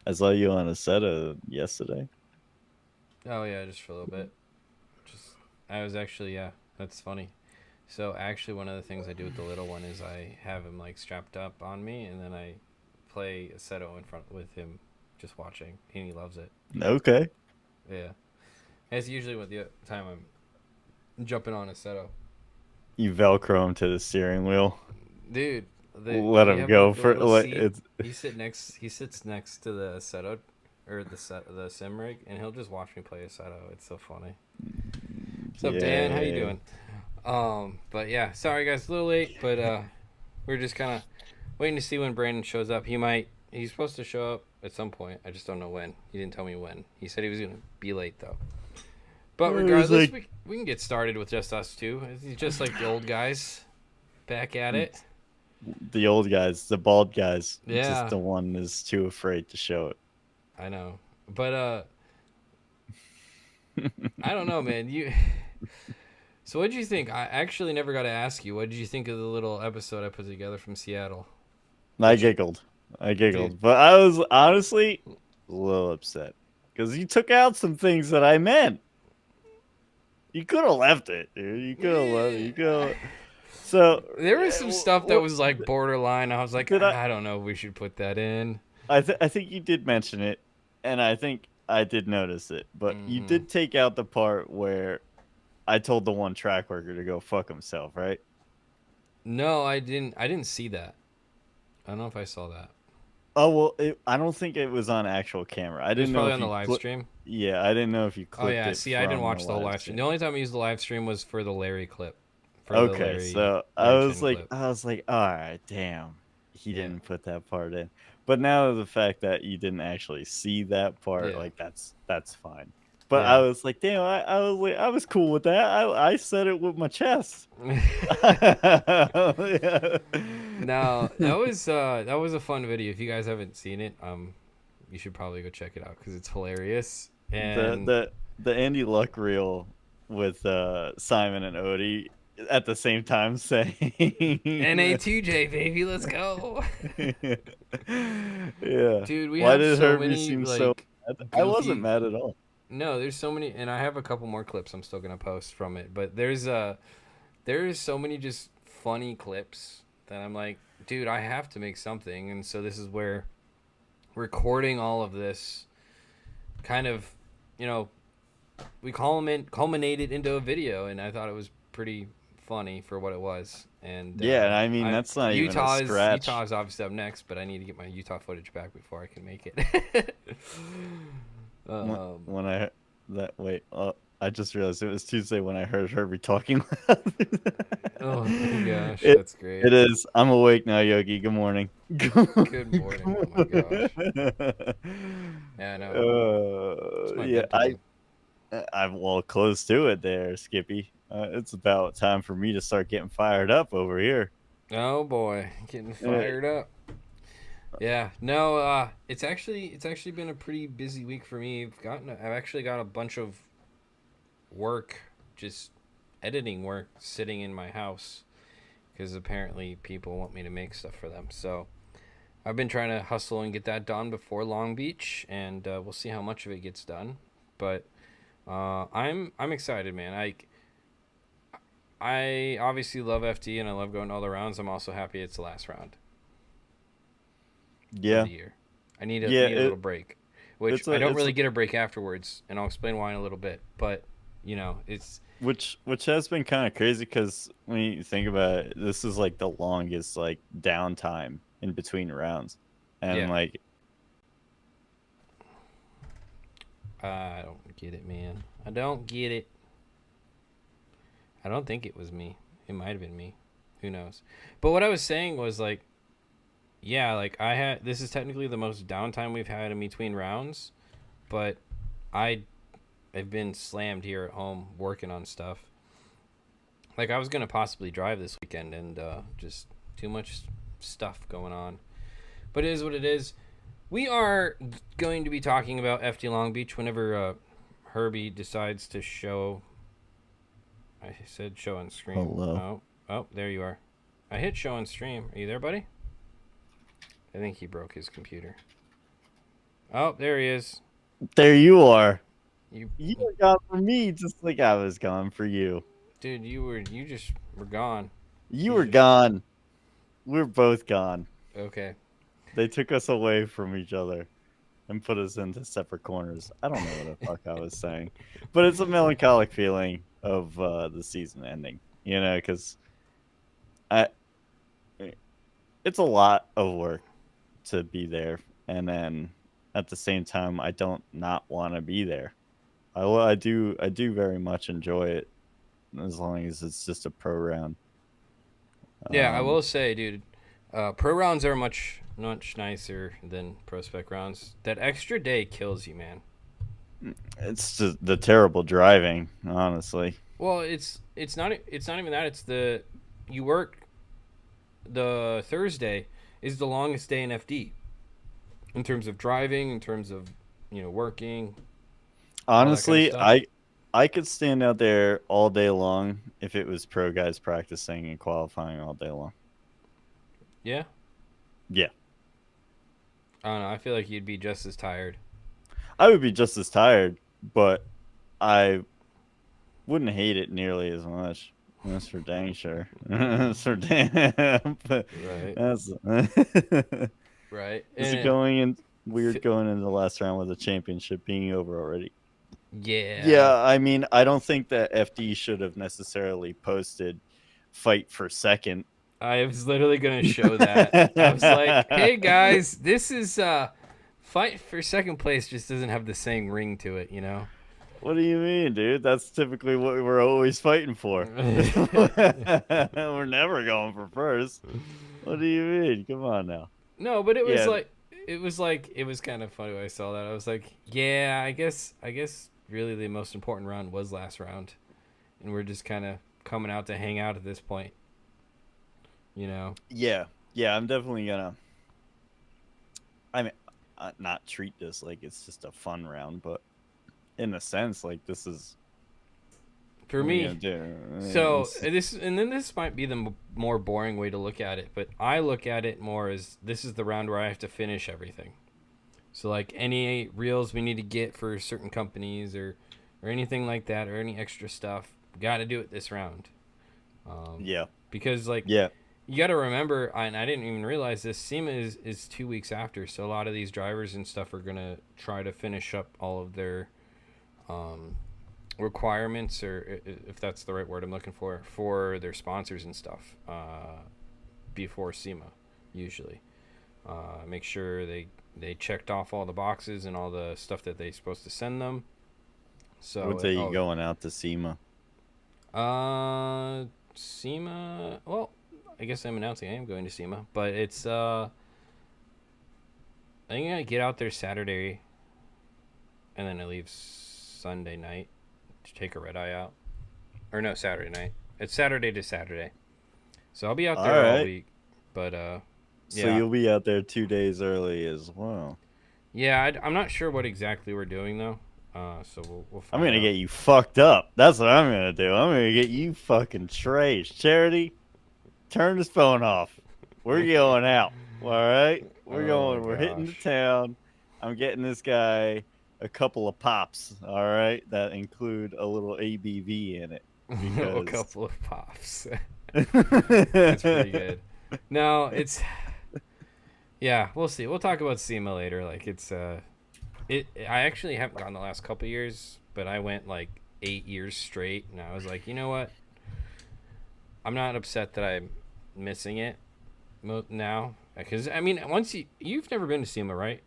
I saw you on a set yesterday. Oh yeah, just for a little bit. Just I was actually yeah, that's funny. So actually, one of the things I do with the little one is I have him like strapped up on me, and then I play a seto in front with him, just watching, and he loves it. Okay. Yeah, that's usually what the time I'm jumping on a seto. You Velcro him to the steering wheel. Dude, Let we him have like go the for little like seat. it's. He sits next to the seto, or the sim rig, and he'll just watch me play a seto. It's so funny. What's up, Dan? How you Yeah. doing? But yeah, sorry guys, a little late, but we're just kind of waiting to see when Brandon shows up. He's supposed to show up at some point. I just don't know when. He didn't tell me when. He said he was gonna be late though. But It was regardless, like we can get started with just us two. It's just like the old guys back at it. the old guys, the bald guys. Just Yeah, the one is too afraid to show I know. But it. I don't know, man. You. So what did you think? I actually never got to ask you. What did you think of the little episode I put together from Seattle? I Which, giggled. I dude, giggled, but I was honestly a little upset because you took out some things that I meant. You could have left it, dude. You could have left it. You could eh, have. So, there was some stuff that what was like borderline. I was like, did I? I don't know if we should put that in. I think you did mention it, and I think I did notice it. But you Hmm. did take out the part where I told the one track worker to go fuck himself, right? No, I didn't. I didn't see that. I don't know if I saw that. Oh well, I don't think it was on actual camera. I It was didn't know probably if on the you live stream. Yeah, I didn't know if you Oh clipped yeah. it See, I didn't from the watch the whole live live stream. stream. The only time I used the live stream was for the Larry clip, for the Okay, Larry so Chen clip. I was like, all right, damn, he Yeah. didn't put that part in. But now the fact that you didn't actually see that part, Yeah. like that's fine. But I Yeah. was like, damn, I was cool with that. I said it with my chest. Yeah. No, that was a fun video. If you guys haven't seen it, you should probably go check it out because it's hilarious. the And the the Andy Luck reel with Simon and Odie at the same time saying NA2J baby, let's go, yeah. dude. We Why have did so Herbie many seem so like mad? I wasn't goofy. mad at all. No, there's so many, and I have a couple more clips I'm still gonna post from it. But there's so many just funny clips that I'm like, dude, I have to make something. And so this is where recording all of this kind of, you know, we culminated into a video, and I thought it was pretty funny for what it was. And Yeah, and I mean I that's not even a scratch. Utah is obviously up next, but I need to get my Utah footage back before I can make it. um, When I that wait, I just realized it was Tuesday when I heard Herbie talking loud. oh my gosh, it that's great. it is. I'm awake now, Yogi. Good morning. Good morning. Oh my gosh. Yeah, I know. It's my Yeah, bedtime. I'm well close to it there, Skippy. It's about time for me to start getting fired up over here. Oh boy, getting Uh, fired up. Yeah, no, it's actually been a pretty busy week for me. I've actually got a bunch of work, just editing work, sitting in my house because apparently people want me to make stuff for them. So I've been trying to hustle and get that done before Long Beach, and we'll see how much of it gets done. But I'm excited, man. I obviously love FD and I love going all the rounds. I'm also happy it's the last round of yeah, the year. I yeah. need a little break, which It's I a don't it's really get a break afterwards, and I'll explain why in a little bit. But it's which has been kind of crazy because when you think about it, this is like the longest like downtime in between rounds, and yeah. like I don't get it, man. I don't get it. I don't think it was me. It might have been me. Who knows? But what I was saying was like, yeah, like I had. This is technically the most downtime we've had in between rounds, but I have been slammed here at home working on stuff. Like I was gonna possibly drive this weekend, and just too much stuff going on. But it is what it is. We are going to be talking about FD Long Beach whenever Herbie decides to show. I said show on screen. hello. Oh, there you are. I hit show on stream. Are you there, buddy? I think he broke his computer. Oh, there he is. There you are. You were gone for me, just like I was gone for you. Dude, you just were gone. You were gone. We're both gone. Okay. They took us away from each other and put us into separate corners. I don't know what the fuck I was saying, but it's a melancholic feeling of the season ending. You know, because it's a lot of work to be there, and then at the same time, I don't not want to be there. I do very much enjoy it, as long as it's just a pro round. Yeah, I will say, dude, pro rounds are much nicer than pro spec rounds. That extra day kills you, man. It's just the terrible driving, honestly. Well, it's not even that. It's you work the Thursday is the longest day in FD in terms of driving, in terms of working. Honestly, I could stand out there all day long if it was pro guys practicing and qualifying all day long. Yeah? Yeah. I don't know. I feel like you'd be just as tired. I would be just as tired, but I wouldn't hate it nearly as much. That's for dang sure. That's for damn. Right. That's right. It's weird going into the last round with the championship being over already. Yeah. Yeah, I mean, I don't think that FD should have necessarily posted fight for second. I was literally going to show that. I was like, hey, guys, this is fight for second place just doesn't have the same ring to it, you know? What do you mean, dude? That's typically what we're always fighting for. We're never going for first. What do you mean? Come on now. No, but it was kind of funny when I saw that. I was like, yeah, I guess really the most important round was last round, and we're just kind of coming out to hang out at this point. You know? Yeah, I'm definitely gonna. I mean, not treat this like it's just a fun round, but in a sense, like this is for me. So this might be the more boring way to look at it, but I look at it more as this is the round where I have to finish everything. So like any reels we need to get for certain companies or anything like that, or any extra stuff, got to do it this round. Yeah. Because you got to remember, and I didn't even realize this, SEMA is 2 weeks after, so a lot of these drivers and stuff are going to try to finish up all of their requirements, or if that's the right word I'm looking for their sponsors and stuff before SEMA, usually. Make sure they checked off all the boxes and all the stuff that they're supposed to send them. So what day you going out to SEMA? SEMA, well, I guess I'm announcing I am going to SEMA, but it's I think I get out there Saturday, and then I leave Sunday night to take a red eye out. Or no, Saturday night. It's Saturday to Saturday, so I'll be out there all week. But so you'll be out there 2 days early as well. Yeah, I'm not sure what exactly we're doing though. So we'll find I'm gonna out. get you fucked up. That's what I'm gonna do. I'm gonna get you fucking traced. Charity, turn this phone off. We're going out. All right, we're hitting the town. I'm getting this guy a couple of pops. All right, that include a little ABV in it. A couple of pops. That's pretty good. No, it's yeah. We'll see. We'll talk about SEMA later. Like it's I actually haven't gone the last couple of years, but I went like 8 years straight, and I was like, you know what? I'm not upset that I'm missing it now, because I mean, once you've never been to SEMA, right?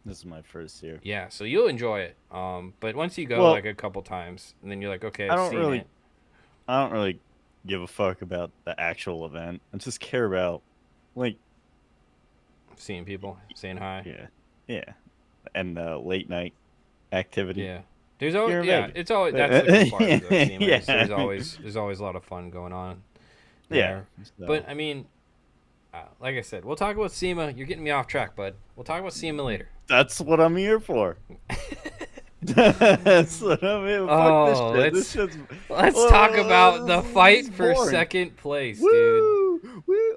This is my first year. Yeah, so you'll enjoy it. But once you go like a couple times, and then you're like, okay, I've seen it. I don't really give a fuck about the actual event. I just care about like seeing people, saying hi. Yeah, and late night activity. Yeah, there's always it's always that's the cool part of the SEMA. Yeah. There's always a lot of fun going on there. Yeah, so. But I mean, like I said, we'll talk about SEMA. You're getting me off track, bud. We'll talk about SEMA later. That's what I'm here for. That's what I'm here for. Oh, let's talk about the fight for second place, dude.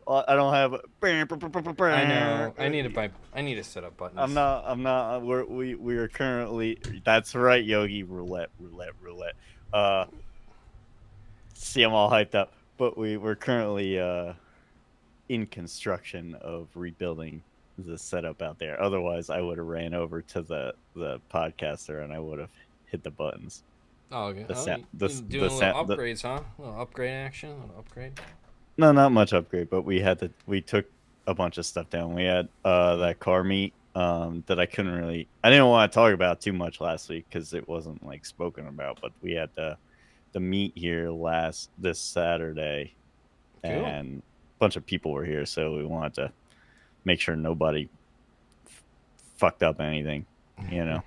I don't have. I know. I need to buy. I need to set up I'm buttons. not. I'm not. We are currently. That's right, Yogi. Roulette. Uh, see, I'm all hyped up. But we're currently in construction of rebuilding the setup out there. Otherwise, I would have ran over to the podcaster and I would have hit the buttons. Oh, okay. The Oh, sound. you The doing a little sound. upgrades, huh? A little upgrade action. A little upgrade. No, not much upgrade, but we had to. We took a bunch of stuff down. We had Mm. that car meet that I couldn't really. I didn't want to talk about too much last week because it wasn't like spoken about. But we had the meet here this Saturday, Cool. and a bunch of people were here, so we wanted to make sure nobody f- fucked up anything. You know.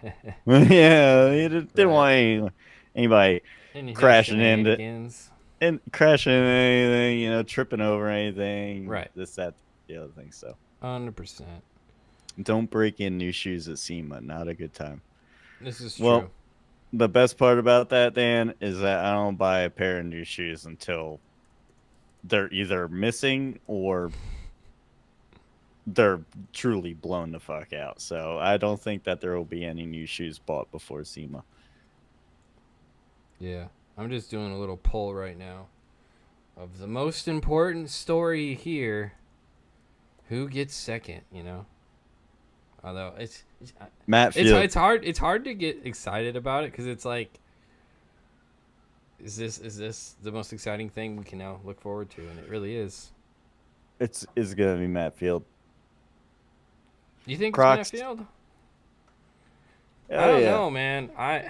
Yeah, you didn't Right. want anybody Any no crashing into shenanigans. and crashing into anything, tripping over anything, Right. this, that, the other thing. So 100%. don't break in new shoes at SEMA. Not a good time. This is Well, true. the best part about that, Dan, is that I don't buy a pair of new shoes until they're either missing or they're truly blown the fuck out. So I don't think that there will be any new shoes bought before SEMA. Yeah. I'm just doing a little poll right now of the most important story here. Who gets second? Although Matt Field. it's hard to get excited about it because it's like, is this the most exciting thing we can now look forward to? And it really is. It's gonna be Matt Field. You think it's Matt Crocs. Field? I Oh don't yeah, know, man. I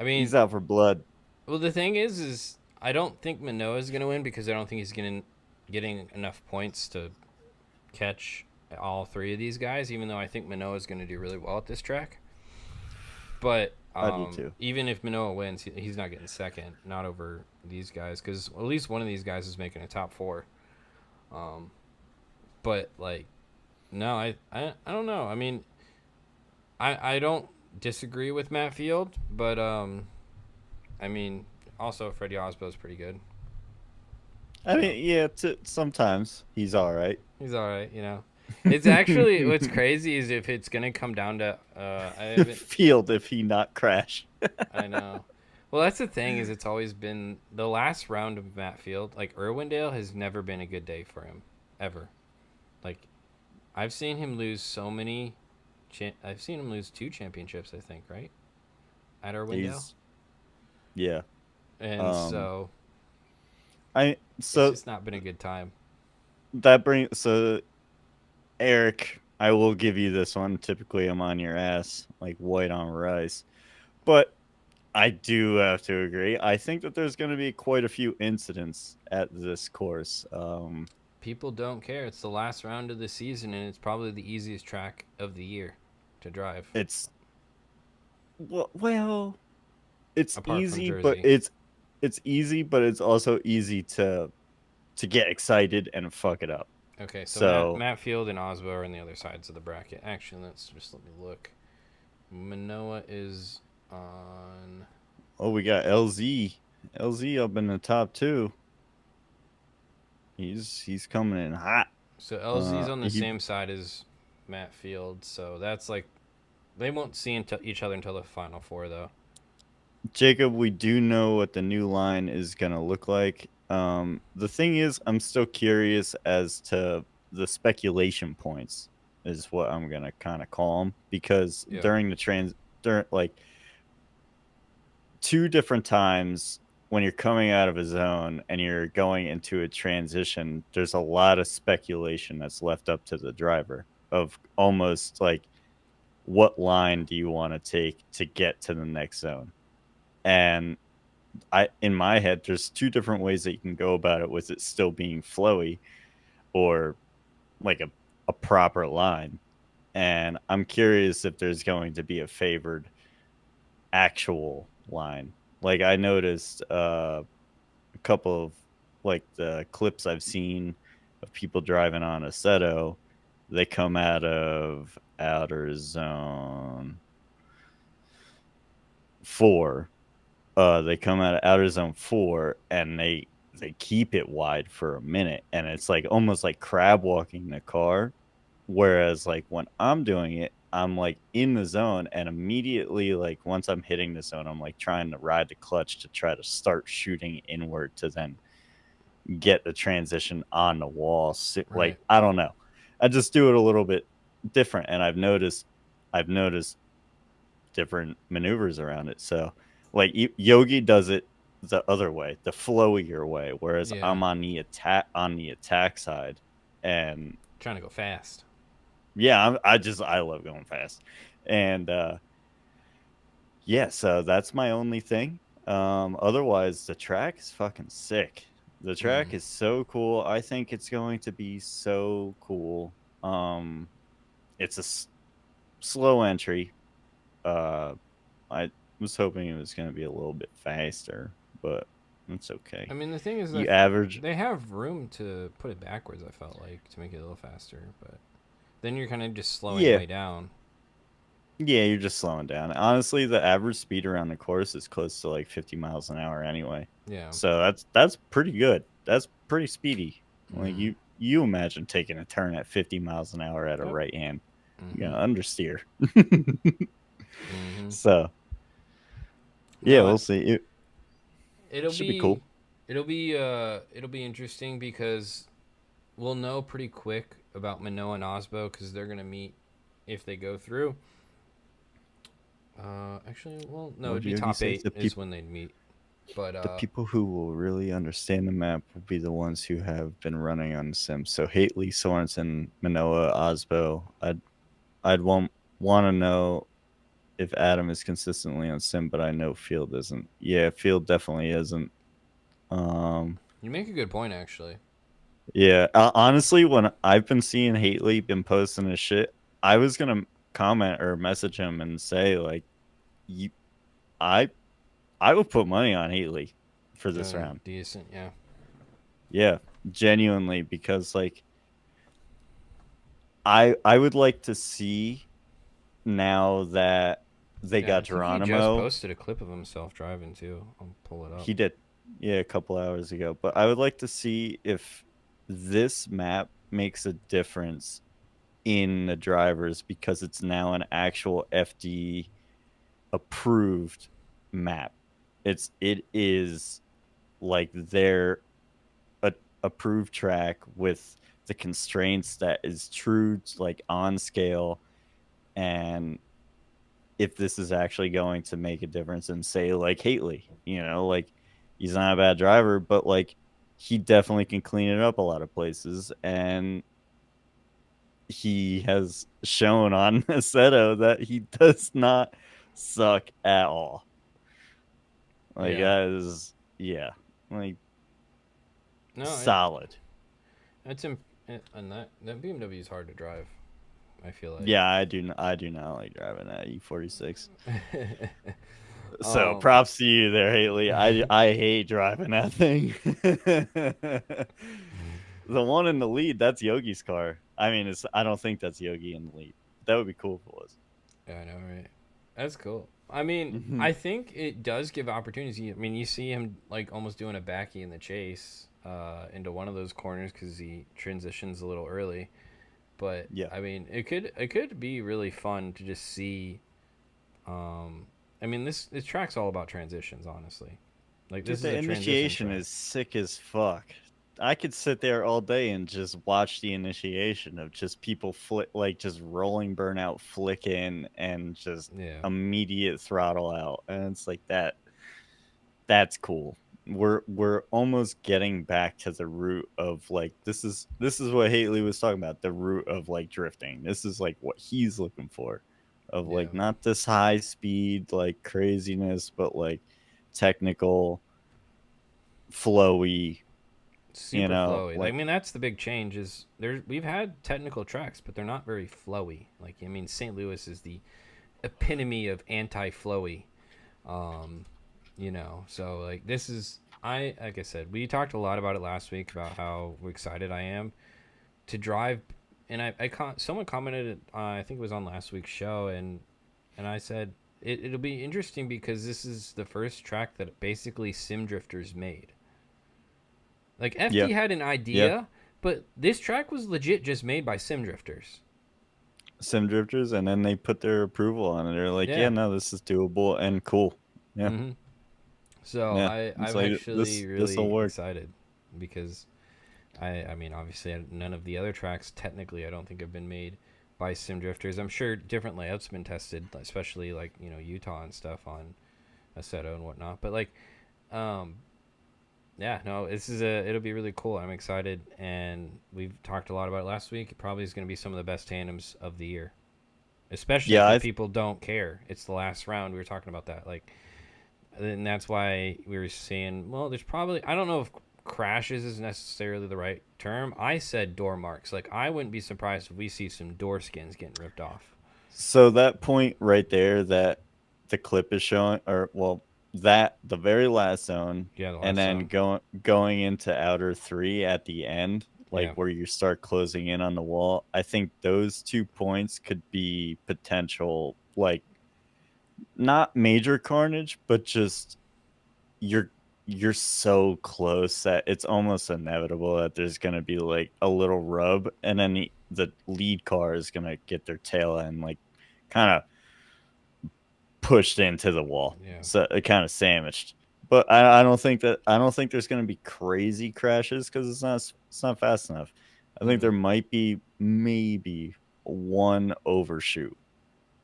mean, he's out for blood. well, the thing is I don't think Manoa is gonna win because I don't think he's getting enough points to catch all three of these guys. Even though I think Manoa is gonna do really well at this track, but I do too. even if Manoa wins, he's not getting second, not over these guys, because at least one of these guys is making a top four. Um, but like, no, I don't know. I mean, I don't disagree with Matt Field, but I mean, also Freddie Osbo is pretty good. I So mean, yeah, sometimes he's all right. he's all right. It's actually what's crazy is if it's gonna come down to I haven't. Field if he not crash. I know. Well, that's the thing is it's always been the last round of Matt Field. Like Irwindale has never been a good day for him, ever. Like I've seen him lose so many. I've seen him lose two championships. I think right at Irwindale, He's yeah. and Um, so I it's so just not been a good time. that brings so Eric. I will give you this one. Typically, I'm on your ass like white on rice, but I do have to agree. I think that there's going to be quite a few incidents at this course. People don't care. It's the last round of the season, and it's probably the easiest track of the year to drive, It's well, it's apart from easy, but Jersey. it's easy, but it's also easy to get excited and fuck it up. Okay, so So, Matt Field and Osbo are on the other sides of the bracket. Actually, let's just let me look. Manoa is on. oh, we got LZ, LZ up in the top two. He's coming in hot. So LZ's on the He same side as Matt Field, so that's like they won't see each other until the final four, though. Jacob, we do know what the new line is gonna look like. The thing is, I'm still curious as to the speculation points, is what I'm gonna kind of call them, because Yeah. during like two different times when you're coming out of a zone and you're going into a transition, there's a lot of speculation that's left up to the driver of almost like what line do you want to take to get to the next zone. And in my head, there's two different ways that you can go about it with it still being flowy or like a proper line. And I'm curious if there's going to be a favored actual line. Like I noticed a couple of like the clips I've seen of people driving on Assetto, they come out of outer zone 4. They come out of outer zone 4 and they keep it wide for a minute, and it's like almost like crab walking the car. Whereas like when I'm doing it, I'm like in the zone, and immediately like once I'm hitting the zone, I'm like trying to ride the clutch to try to start shooting inward to then get the transition on the wall. Like Right. I don't know, I just do it a little bit different, and I've noticed different maneuvers around it. So like Yogi does it the other way, the flowier way, whereas Yeah. I'm on the attack side, and Trying to go fast. yeah, I love going fast, and yeah, so that's my only thing. Otherwise, the track is fucking sick. The track Mm. is so cool. I think it's going to be so cool. It's a slow entry. Uh, I was hoping it was going to be a little bit faster, but it's I okay. mean, the thing is that You average, they have room to put it backwards. I felt like to make it a little faster, but then you're kind of just slowing yeah, way down. yeah, you're just slowing down. Honestly, the average speed around the course is close to like 50 miles an hour anyway. Yeah. So that's pretty good. That's pretty speedy. Like Mm-hmm. you imagine taking a turn at 50 miles an hour at a Yep. right hand. You Mm-hmm. know, understeer. Mm-hmm. So yeah, No, we'll see. It it'll should be cool. be it'll be interesting because we'll know pretty quick about Manoa and Osbo because they're gonna meet if they go through. Actually, well, no, What it'd did be Yogi top say? eight is when they'd meet. But The people who will really understand the map will be the ones who have been running on the sim. So Hately, Sorensen, Manoa, Osbo. I'd want to know if Adam is consistently on sim, but I know Field isn't. Yeah, Field definitely isn't. Um, you make a good point, actually. yeah. Honestly, when I've been seeing Hately been posting his shit, I was gonna comment or message him and say like, you, I, I would put money on Hately for this round. Decent, yeah. Yeah, genuinely, because like I would like to see now that they Yeah, I got think he just Geronimo. posted a clip of himself driving too. I'll pull it up. He did, yeah, a couple hours ago. But I would like to see if this map makes a difference in the drivers because it's now an actual FD approved map. It is like their a, approved track with the constraints that is true like on scale, and if this is actually going to make a difference in say like Hately, like he's not a bad driver, but like he definitely can clean it up a lot of places, and he has shown on Assetto that he does not suck at all. Like Yeah. that is, yeah, like No, solid. it's and that BMW is hard to drive. I feel like. Yeah, I do not like driving that E46. So um. props to you there, Haley. I hate driving that thing. The one in the lead, that's Yogi's car. I mean, I don't think that's Yogi in the lead. That would be cool if it was. Yeah, I know, right? That's cool. I mean, Hmm. I think it does give opportunities. I mean, you see him like almost doing a backy in the chase into one of those corners because he transitions a little early. But Yeah. I mean, it could be really fun to just see. Um, I mean, this track's all about transitions, honestly. Like Dude, this is the a transition initiation track. is sick as fuck. I could sit there all day and just watch the initiation of just people flick, like just rolling burnout, flick in, and just Yeah. immediate throttle out. And it's like that. That's cool. We're almost getting back to the root of like this is what Haley was talking about, the root of like drifting. This is like what he's looking for, of Yeah. like not this high speed like craziness, but like technical, flowy, Super flowy. Like, I like mean, that's the big change. Is there? We've had technical tracks, but they're not very flowy. Like, I mean, St. Louis is the epitome of anti-flowy. Um, so like this is like I said, we talked a lot about it last week about how excited I am to drive, and someone commented, I think it was on last week's show, and I said it'll be interesting because this is the first track that basically sim drifters made. Like Yeah. FD had an Yeah. idea, but this track was legit just made by sim drifters. Sim drifters, and then they put their approval on it. They're like, yeah, Yeah. no, this is doable and cool. Yeah. Mm-hmm. So Yeah. It's I'm like actually this will really work. excited because I mean obviously none of the other tracks technically I don't think have been made by sim drifters. I'm sure different layouts have been tested, especially like Utah and stuff on Assetto and whatnot. But like um, yeah, no, it'll be really cool. I'm excited, and we've talked a lot about it last week. It probably is going to be some of the best tandems of the year, especially Yeah, because I people don't care. It's the last round. We were talking about that, like, and that's why we were saying, well, there's probably I don't know if crashes is necessarily the right term. I said door marks. Like, I wouldn't be surprised if we see some door skins getting ripped off. so that point right there that the clip is showing, or well, that the very last zone, Yeah, the and last then zone. going into outer three at the end, like Yeah, where you start closing in on the wall. I think those 2 points could be potential, like not major carnage, but just you're you're so close that it's almost inevitable that there's going to be like a little rub, and then the lead car is going to get their tail end like kind of pushed into the wall, yeah. so it kind of sandwiched. But I don't think there's going to be crazy crashes because it's not fast enough. I think there Mm-mm. might be maybe one overshoot,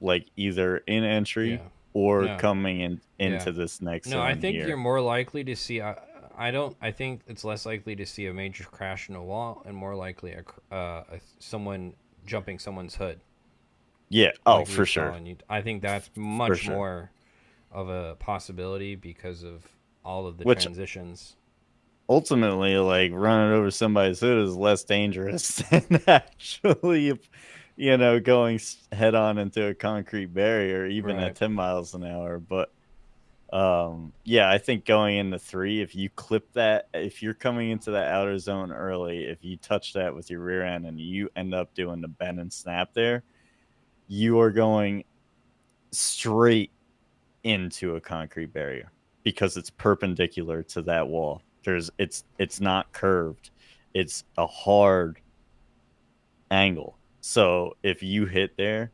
like either in entry Yeah. or No. coming in Yeah. into this next No, I zone think you're here. more likely to see. I don't. I think it's less likely to see a major crash in a wall, and more likely someone jumping someone's hood, Yeah. Oh, like we for saw sure. in Utah. I think that's For much sure. more of a possibility because of all of the Which transitions. ultimately, like running over somebody's hood is less dangerous than actually, going head on into a concrete barrier, even at Right. 10 miles an hour. But yeah, I think going into three, if you clip that, if you're coming into that outer zone early, if you touch that with your rear end and you end up doing the bend and snap there, you are going straight into a concrete barrier because it's perpendicular to that wall. It's not curved. It's a hard angle. So if you hit there,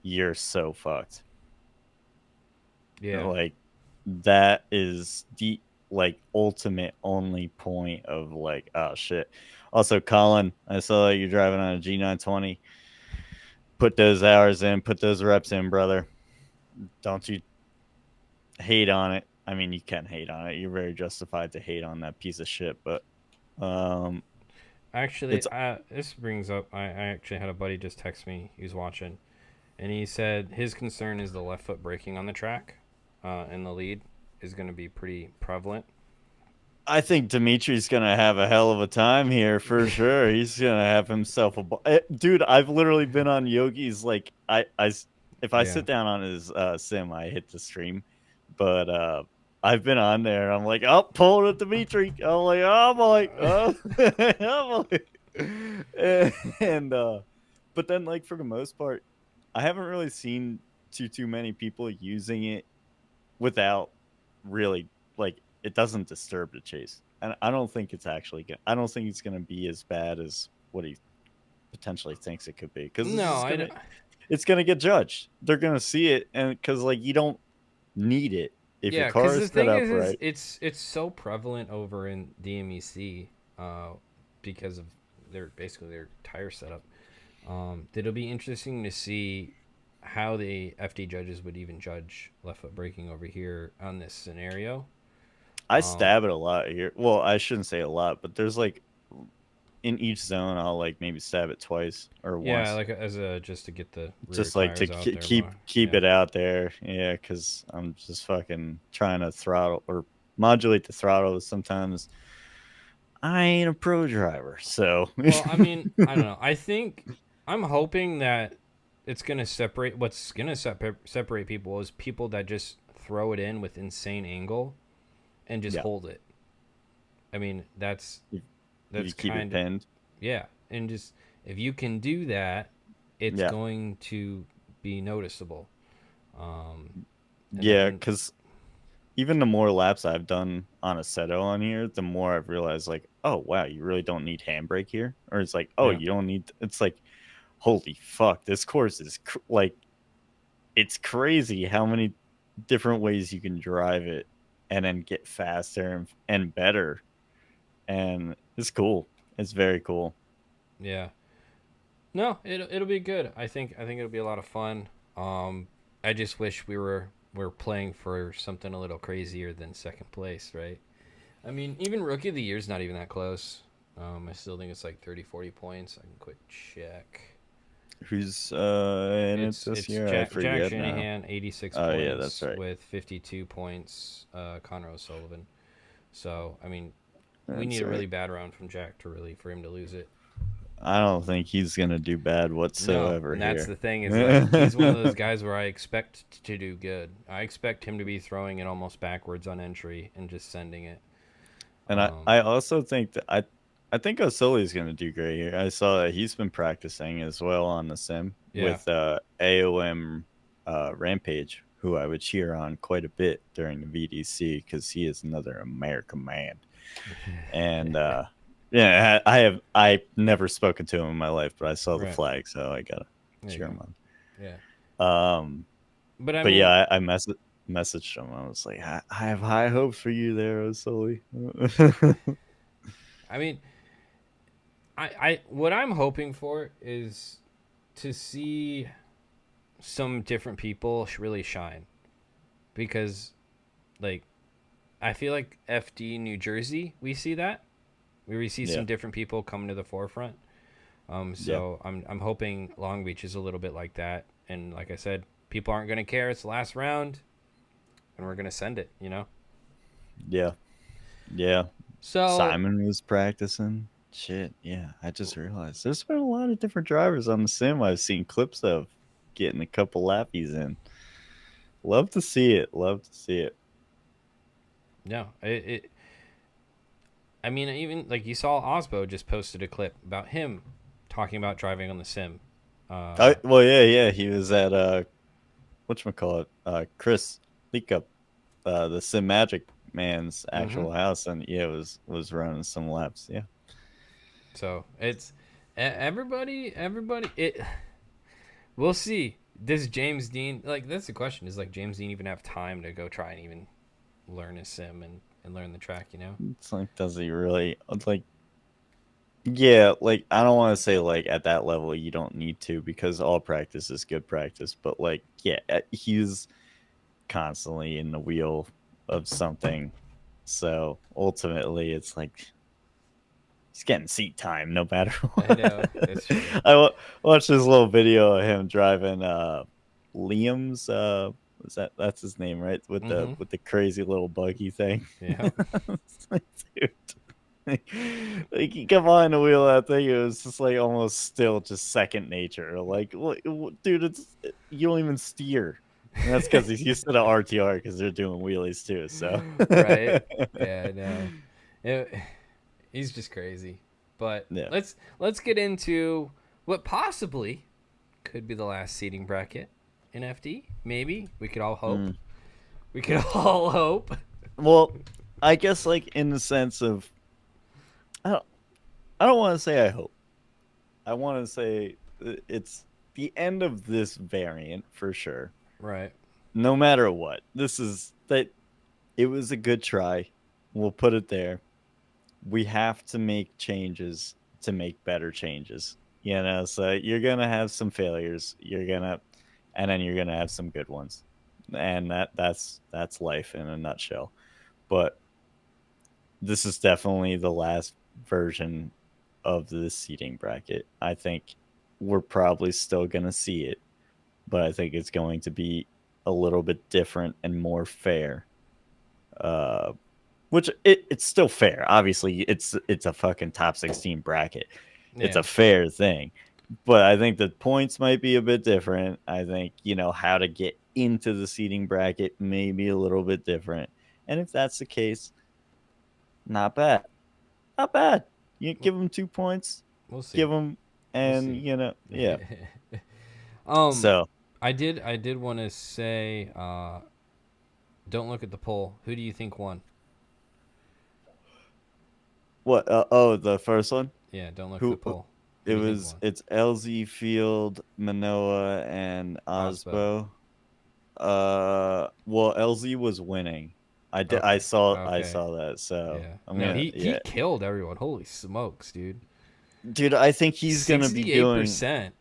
you're so fucked. Yeah. Like that is the like ultimate only point of like, oh shit. Also, Colin, I saw that you're driving on a G920. Put those hours in, put those reps in, brother. Don't you hate on it. I mean, you can hate on it. You're very justified to hate on that piece of shit, but um, Actually, it's this brings up. I actually had a buddy just text me. He was watching, and he said his concern is the left foot braking on the track, in the lead is going to be pretty prevalent. I think Dimitri's gonna have a hell of a time here for sure. He's gonna have himself dude. I've literally been on Yogi's like if I Yeah. sit down on his sim, I hit the stream, but I've been on there. I'm like, oh, pulling at Dimitri. I'm like, oh boy, oh, oh boy, and but then like for the most part, I haven't really seen too many people using it without really like it doesn't disturb the chase. And I don't think it's actually I don't think it's gonna be as bad as what he potentially thinks it could be because No, it's gonna get judged. They're gonna see it, and because like you don't need it if your yeah, because car the is set thing up is right. it's so prevalent over in DMEC, because of their tire setup. That it'll be interesting to see how the FD judges would even judge left foot braking over here on this scenario. I Um, stab it a lot here. Well, I shouldn't say a lot, but there's like in each zone, I'll like maybe stab it twice or yeah, once, like as a just to get the rear just like to tires out there keep more. keep Yeah. it out there. Yeah, because I'm just fucking trying to throttle or modulate the throttle. Sometimes I ain't a pro driver, so Well, I mean, I don't know. I think I'm hoping that it's gonna separate. What's gonna separate people is people that just throw it in with insane angle and just yeah, hold it. I mean, if, if that's you keep it kind of, pinned, yeah, and just if you can do that, it's yeah, going to be noticeable. Um, and yeah, then because even the more laps I've done on a Seto on here, the more I've realized like oh wow, you really don't need handbrake here, or it's like, oh, Yeah. you don't need. It's like, holy fuck, this course is like, it's crazy how many different ways you can drive it, and then get faster and better, and it's cool. It's very cool. Yeah. No, it'll be good. I think it'll be a lot of fun. I just wish we were playing for something a little crazier than second place, right? I mean, even rookie of the year is not even that close. I still think it's like 30, 40 points. I can quick check. Who's in it this It's year? I Jack forget now. Shanahan, 86 Oh yeah, that's points right. with 52 points. Connor O'Sullivan. So I mean, we need That's a right. really bad round from Jack to really for him to lose it. I don't think he's gonna do bad No, whatsoever and that's here. the thing is like he's one of those guys where I expect to do good. I expect him to be throwing it almost backwards on entry and just sending it. And I also think that I think Osili's gonna do great here. I saw that he's been practicing as well on the sim Yeah. with AOM Rampage, who I would cheer on quite a bit during the VDC because he is another American man. And yeah, I've never spoken to him in my life, but I saw the Right. flag, so I gotta There you cheer go. him Yeah. on. But I But mean, yeah, I messaged him. I was like, I have high hopes for you there, Osili. I mean, I what I'm hoping for is to see some different people really shine because like I feel like FD New Jersey we see that where we see Yeah, some different people coming to the forefront. yeah, So I'm hoping Long Beach is a little bit like that, and like I said, people aren't gonna care. It's the last round, and we're gonna send it. You know. yeah, yeah. So Simon was practicing. Shit, yeah. I just realized there's been a lot of different drivers on the sim I've seen clips of getting a couple lappies in. Love to see it. Love to see it. no, it. I mean, even like you saw, Osbo just posted a clip about him talking about driving on the sim. Uh, Well, yeah, yeah. He was at whatchamacallit, Chris Leakup, the Sim Magic man's mm-hmm. actual house, and yeah, was running some laps. Yeah. So it's everybody. It we'll see. Does James Dean like that's the question? Is like James Dean even have time to go try and even learn a sim and learn the track? You know? It's like, does he really? It's like, yeah, like I don't want to say like at that level you don't need to because all practice is good practice, but like yeah, he's constantly in the wheel of something. So ultimately, it's like he's getting seat time no matter I what. know that's true. Watched this little video of him driving Liam's that's his name, right? Mm-hmm. With the crazy little buggy thing. Yeah. It's like, dude. Like you come on the wheel of that thing, it was just like almost still just second nature. Like, dude, you don't even steer, and that's because he's used to the RTR because they're doing wheelies too. So, Right. Yeah. I know. It, he's just crazy. But yeah, let's get into what possibly could be the last seating bracket in FD. Maybe we could all hope. mm. We could all hope. Well, I guess like in the sense of I don't, I don't want to say I hope. I want to say it's the end of this variant for sure. Right. No matter what, this is that it was a good try. We'll put it there. We have to make changes to make better changes. You know, so you're gonna have some failures. And then you're gonna have some good ones, and that's life in a nutshell. But this is definitely the last version of the seating bracket. I think we're probably still gonna see it, but I think it's going to be a little bit different and more fair. Uh, which it's still fair. Obviously, it's a fucking top 16 bracket. It's Yeah. a fair thing. But I think the points might be a bit different. I think, how to get into the seating bracket may be a little bit different. And if that's the case, not bad. Not bad. You give them 2 points, We'll see. give them, We'll and, see. yeah. um, So, I did want to say, don't look at the poll. Who do you think won? What? Oh, the first one. Yeah, don't look at the Who? poll. Who It do you think was. won? It's LZ Field, Manoa, and Osbo. Osbo. Well, LZ was winning. I did. I Okay. saw. I Okay. saw that. So Yeah. I'm No, gonna. he Yeah, killed everyone. Holy smokes, dude. dude. I think he's gonna be doing 68%.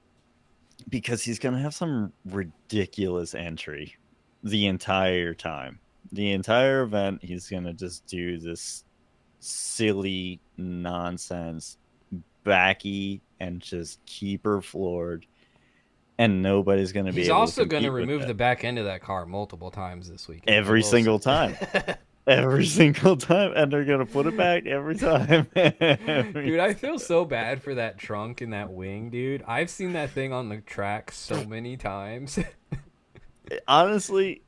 because he's gonna have some ridiculous entry the entire time. The entire event, he's gonna just do this silly nonsense, backy, and just keep her floored, and nobody's gonna be He's able to also going to compete with remove that the back end of that car multiple times this weekend. I every will say. single time. Every single time, and they're gonna put it back every time. Dude, I feel so bad for that trunk and that wing, dude. I've seen that thing on the track so many times. Honestly,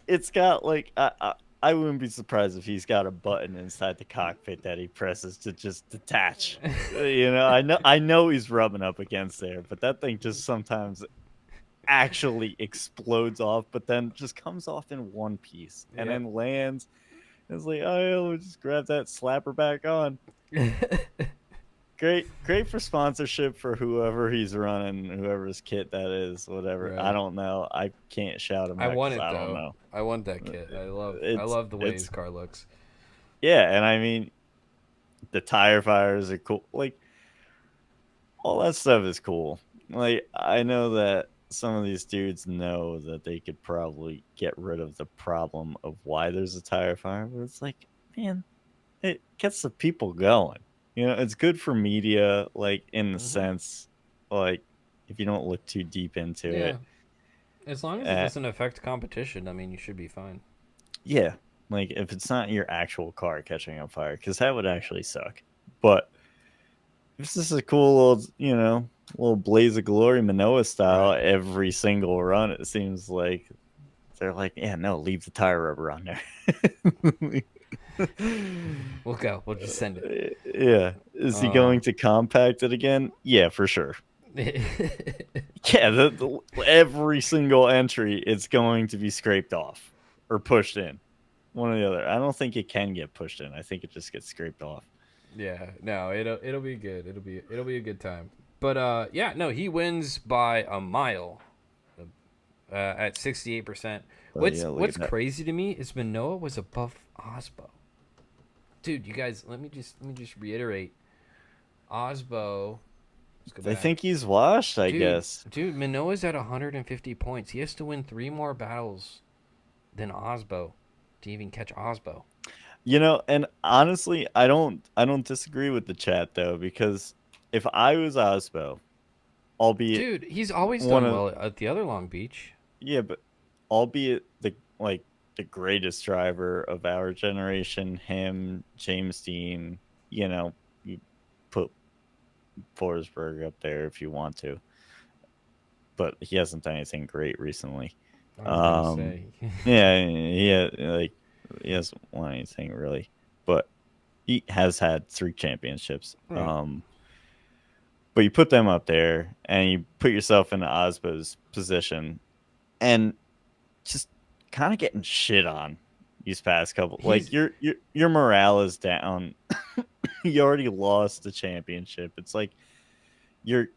it's got like I wouldn't be surprised if he's got a button inside the cockpit that he presses to just detach. I know he's rubbing up against there, but that thing just sometimes actually explodes off, but then just comes off in one piece and Yep. then lands. It's like, oh yeah, we'll just grab that, slap her back on. Great for sponsorship for whoever he's running, whoever's kit that is, whatever. I Right. don't know. I can't shout him I out want because it I don't though. know. I want that kit. I It's love the way it's his car looks. yeah, and I mean the tire fires are cool. Like all that stuff is cool. Like I know that some of these dudes know that they could probably get rid of the problem of why there's a tire fire, but it's like, man, it gets the people going. It's good for media, like in the Hmm. sense, like if you don't look too deep into Yeah. it. As long as it Uh, doesn't affect competition, I mean, you should be fine. yeah, like if it's not your actual car catching on fire, because that would actually suck. But if this is a cool little, little blaze of glory Manoa style, Right. every single run, it seems like they're like, yeah, no, leave the tire rubber on there. We'll go. We'll just send it. Yeah. Is he going Um, to compact it again? Yeah, for sure. Yeah, every single entry, it's going to be scraped off or pushed in. One or the other. I don't think it can get pushed in. I think it just gets scraped off. yeah. No, it'll be good. It'll be a good time. But yeah, no, he wins by a mile. At 68%. So What's yeah, look at what's that. crazy to me is Manoa was above Osbo. Dude, you guys, let me just reiterate. Osbo, let's go I back. think he's washed, I Dude, guess. dude, Manoa's at 150 points. He has to win 3 more battles than Osbo to even catch Osbo. And honestly, I don't disagree with the chat though, because if I was Osbo, albeit Dude, he's always one done of well at the other Long Beach. yeah, but albeit the greatest driver of our generation, him, James Dean, you put Forsberg up there if you want to, but he hasn't done anything great recently. I was gonna Um, say. yeah, he hasn't won anything really, but he has had 3 championships. Right. But you put them up there and you put yourself in Osbo's position and just kind of getting shit on these past couple. Like He's your morale is down. You already lost the championship. It's like you're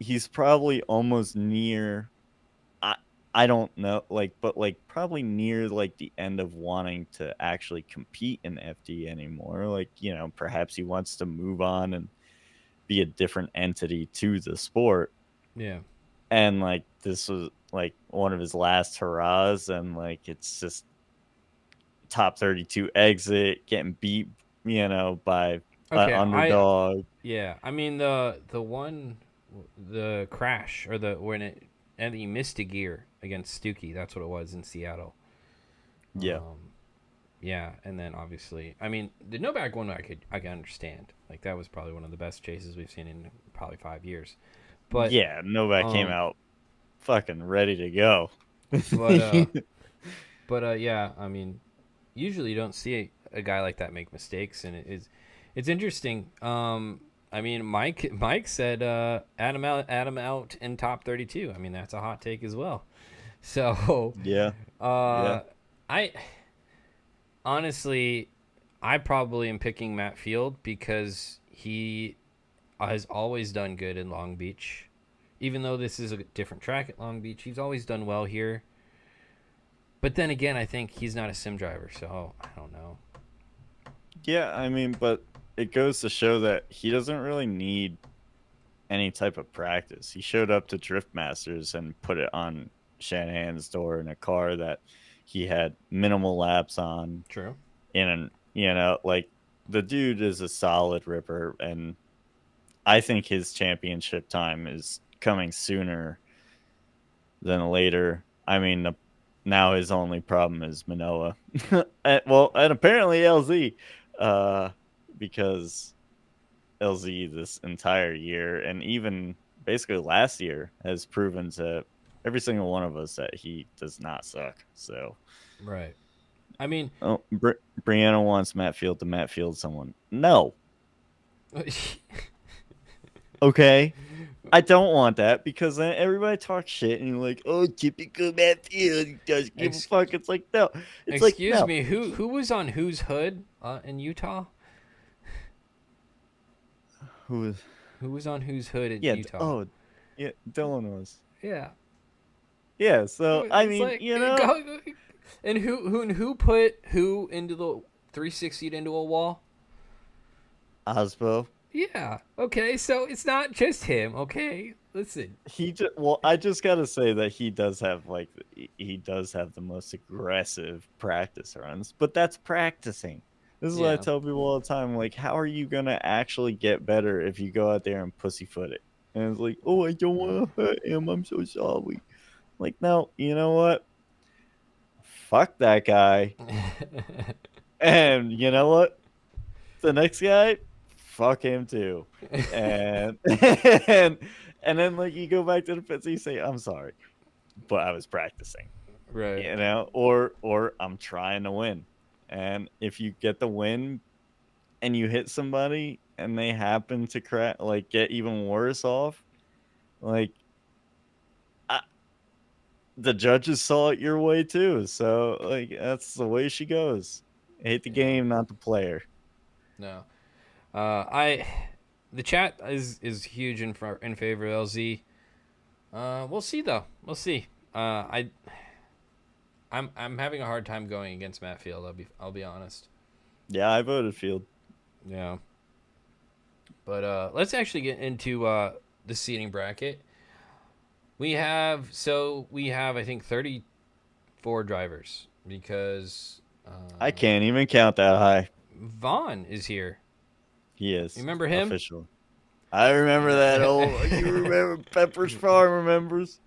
he's probably almost near I I don't know, but probably near like the end of wanting to actually compete in FD anymore. Like, perhaps he wants to move on and be a different entity to the sport. yeah. And like this was like one of his last hurrahs, and like it's just top 32 exit, getting beat, by an Okay, underdog. yeah. I mean the crash or the when it and he missed a gear against Stuckey. That's what it was in Seattle. Yeah. Yeah, and then obviously, I mean, the no back one I could understand. Like that was probably one of the best chases we've seen in probably 5 years. But Yeah, Novak came um, out fucking ready to go. but uh, but yeah, I mean, usually you don't see a guy like that make mistakes, and it's interesting. I mean, Mike said Adam out in top 32. I mean, that's a hot take as well. So, Yeah. Yeah. uh, I honestly, I probably am picking Matt Field because he has always done good in Long Beach. Even though this is a different track at Long Beach, he's always done well here. But then again, I think he's not a sim driver, so I don't know. Yeah, I mean, but it goes to show that he doesn't really need any type of practice. He showed up to Drift Masters and put it on Shanahan's door in a car that he had minimal laps on. True. And, like, the dude is a solid ripper, and I think his championship time is coming sooner than later. I mean, now his only problem is Manoa. And apparently LZ, uh, because LZ this entire year and even basically last year has proven to every single one of us that he does not suck. So, Right. I mean, Brianna wants Matt Field to Matt Field someone. No. Okay. I don't want that because then everybody talks shit and you're like, oh, typical Matt Field. He doesn't give a fuck. It's like, no. It's like, excuse no. me, who was on whose hood in Utah? Who was on whose hood in Yeah. Utah? Oh, yeah. Dylan was. Yeah. Yeah. So, I It's mean, like, and who put who into the 360 into a wall? Osbo. Yeah. Okay. So it's not just him. Okay. Listen. I just gotta say that he does have the most aggressive practice runs, but that's practicing. This is what I Yeah. tell people all the time. Like, how are you gonna actually get better if you go out there and pussyfoot it? And it's like, oh, I don't want to hurt him. I'm so sorry. Like, no, you know what? Fuck that guy. And you know what? The next guy, fuck him too. And and then like you go back to the pits and you say, I'm sorry, but I was practicing. Right. Or I'm trying to win. And if you get the win and you hit somebody and they happen to get even worse off, like I, the judges saw it your way too. So like that's the way she goes. Hate the game, not the player. No. I the chat is huge in favor of LZ. We'll see though. We'll see. I'm having a hard time going against Matt Field. I'll be honest. Yeah, I voted Field. Yeah. But let's actually get into the seating bracket. We have I think 34 drivers because I can't even count that high. Vaughn is here. He is. You remember him? Official. I remember that old. You remember Pepper's Farm remembers.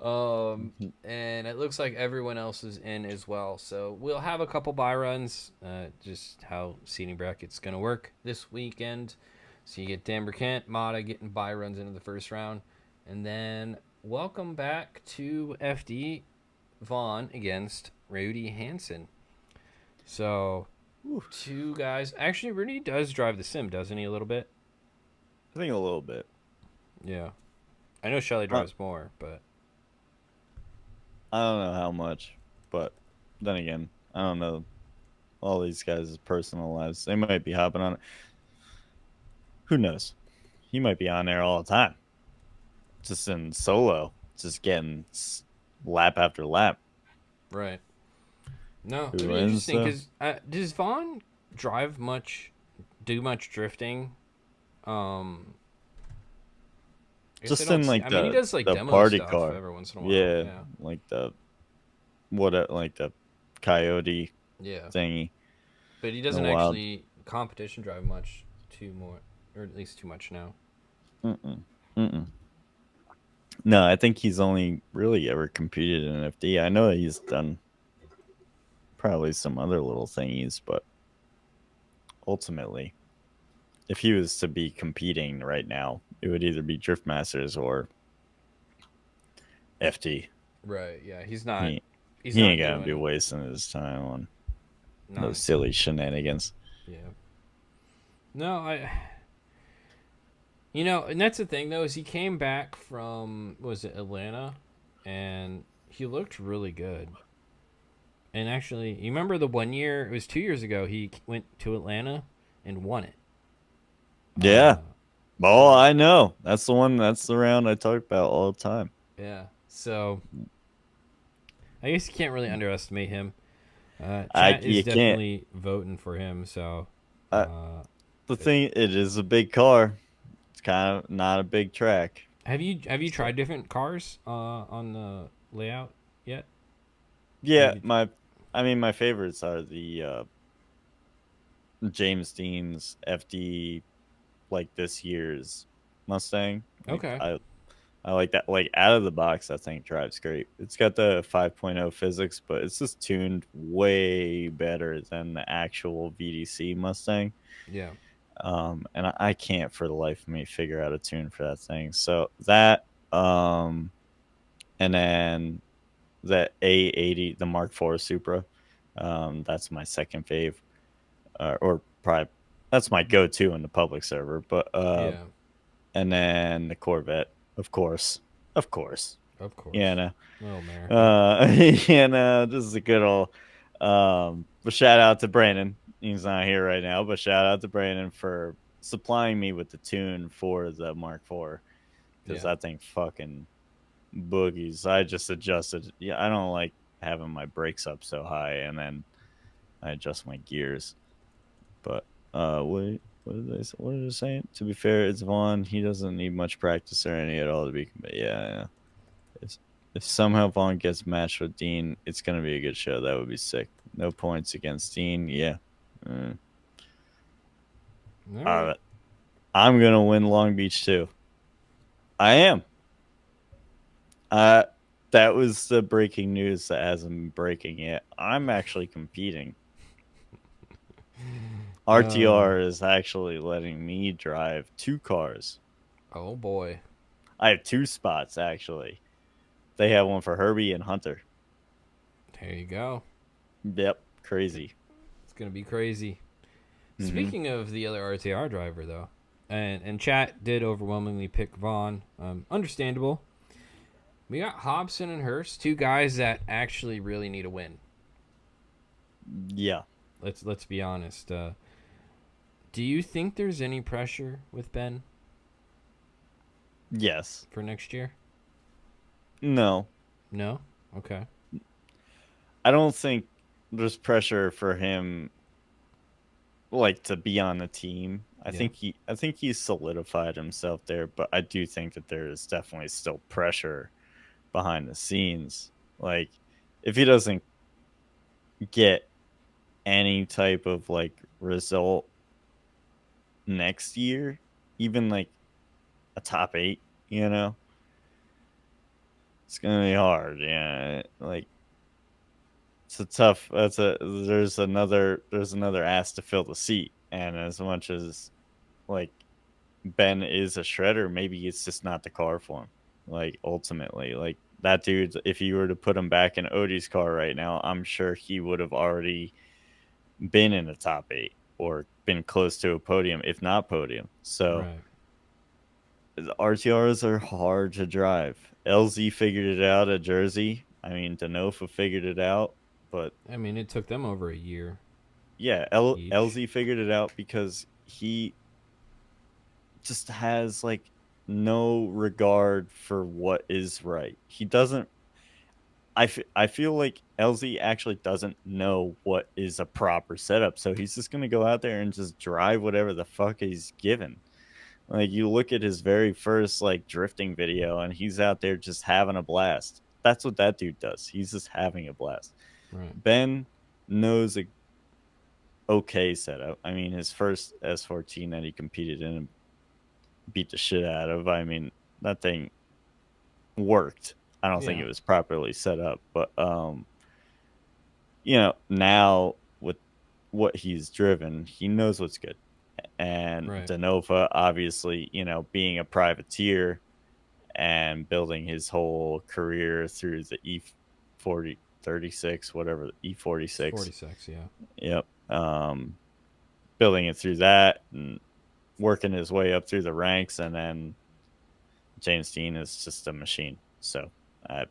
And it looks like everyone else is in as well. So we'll have a couple buy runs. Just how seating bracket's gonna work this weekend. So you get Dan Burkent, Mata getting buy runs into the first round, and then welcome back to FD Vaughn against Rudy Hansen. So. Oof. Two guys. Actually, Rudy does drive the sim, doesn't he? A little bit. I think a little bit. Yeah, I know Shelly drives more, but I don't know how much. But then again, I don't know all these guys' personal lives. They might be hopping on it. Who knows? He might be on there all the time, just in solo, just getting lap after lap. right. No, Who it'd be wins, interesting because does Vaughn do much drifting? I guess Just I in don't like I mean, he does like the demo party stuff car. every once in a while. Yeah, like the coyote Yeah, thingy. but he doesn't wild. actually competition drive much or at least too much now. Mm-mm. No, I think he's only really ever competed in FD. I know that he's done probably some other little thingies, but ultimately, if he was to be competing right now, it would either be Drift Masters or FD. Right. Yeah. He's not. He ain't gonna be wasting his time on those silly shenanigans. Yeah. No, and that's the thing though, is he came back from was it Atlanta, and he looked really good. And actually, you remember the one year? It was 2 years ago. He went to Atlanta and won it. Yeah. Oh, So I know. That's the one. That's the round I talk about all the time. yeah. So I guess you can't really underestimate him. Chat is You can't. definitely voting for him. So Uh, uh, the thing, it is a big car. It's kind of not a big track. have you So tried different cars on the layout yet? Or yeah, did I mean, my favorites are the James Dean's FD, like this year's Mustang. Like okay. I like that. Like out of the box, that thing drives great. It's got the 5.0 physics, but it's just tuned way better than the actual VDC Mustang. Yeah. And I can't for the life of me figure out a tune for that thing. So that, and then the A80, the Mark IV Supra, that's my second fave, or probably that's my go-to in the public server. But Yeah. and then the Corvette, of course, Of you course. know, Oh, America. this is a good old. But shout out to Brandon. He's not here right now, but shout out to Brandon for supplying me with the tune for the Mark IV because Yeah. that thing fucking boogies. I just adjusted. Yeah, I don't like having my brakes up so high, and then I adjust my gears. But what did they? What did it say? To be fair, it's Vaughn. He doesn't need much practice or any at all to be. But yeah. If, if somehow Vaughn gets matched with Dean, it's gonna be a good show. That would be sick. No points against Dean. Yeah. Mm. All right. Uh, I'm gonna win Long Beach too. I am. Uh, that was the breaking news that hasn't been breaking yet. I'm actually competing. Uh, RTR is actually letting me drive two cars. oh boy. I have two spots actually. They have one for Herbie and Hunter. There you go. Yep, crazy. It's gonna be crazy. Hmm. Speaking of the other RTR driver, though, and chat did overwhelmingly pick Vaughn. Understandable. We got Hobson and Hurst, two guys that actually really need a win. Yeah. Let's be honest. Do you think there's any pressure with Ben Yes. for next year? No. No. Okay. I don't think there's pressure for him like to be on the team. Yeah. I think he's solidified himself there, but I do think that there is definitely still pressure behind the scenes. Like if he doesn't get any type of like result next year, even like a top 8, you know, it's going to be hard. Yeah, like it's a tough that's a there's another ass to fill the seat, and as much as like Ben is a shredder, maybe it's just not the car for him. Like ultimately, like that dude, if you were to put him back in Odie's car right now, I'm sure he would have already been in the top 8 or been close to a podium, if not podium. So Right. the RTRs are hard to drive. LZ figured it out at Jersey. I mean, Denofa figured it out, but I mean, it took them over a year yeah, each. LZ figured it out because he just has like no regard for what is right. He doesn't. I feel like LZ actually doesn't know what is a proper setup, so he's just gonna go out there and just drive whatever the fuck he's given. Like you look at his very first like drifting video, and he's out there just having a blast. That's what that dude does. He's just having a blast. Right. Ben knows a okay setup. I mean, his first S14 that he competed in and beat the shit out of. I mean, that thing worked. I don't think Yeah. it was properly set up, but you know, now with what he's driven, he knows what's good. And Right. Denova, obviously, you know, being a privateer and building his whole career through the E40 36, whatever, the It's E46. 46. Yeah. Yep. Building it through that and working his way up through the ranks, and then James Dean is just a machine. So, uh,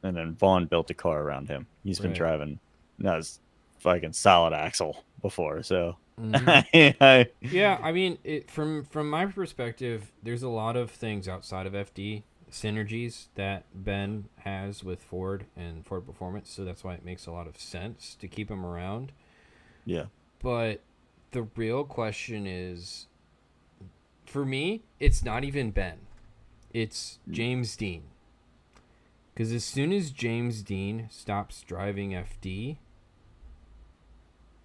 and then Vaughn built a car around him. He's been Right. driving that's fucking solid axle before, so Mm-hmm. I, Yeah, I mean, from my perspective, there's a lot of things outside of FD synergies that Ben has with Ford and Ford Performance, so that's why it makes a lot of sense to keep him around. yeah. But the real question is, for me, it's not even Ben. It's James Dean. Because as soon as James Dean stops driving FD,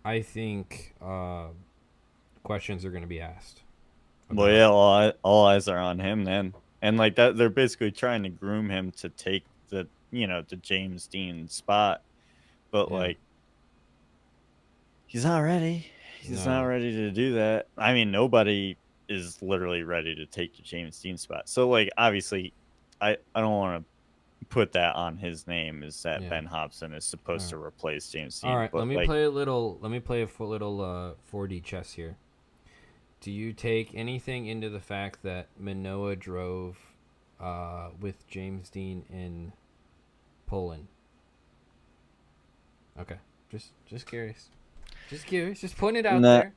I think questions are going to be asked Well, about. yeah, all eyes are on him then, and like that, they're basically trying to groom him to take the James Dean spot, but Yeah, like he's not ready. He's not no, ready to do that. I mean, nobody is literally ready to take the James Dean spot. So like, obviously, I don't want to put that on his name is that yeah. Ben Hobson is All supposed right. to replace James All Dean, right, let but me like, play a little. Let me play a little 4D chess here. Do you take anything into the fact that Manoa drove with James Dean in Poland? Okay, just curious. Just curious. Just putting it out nah, there,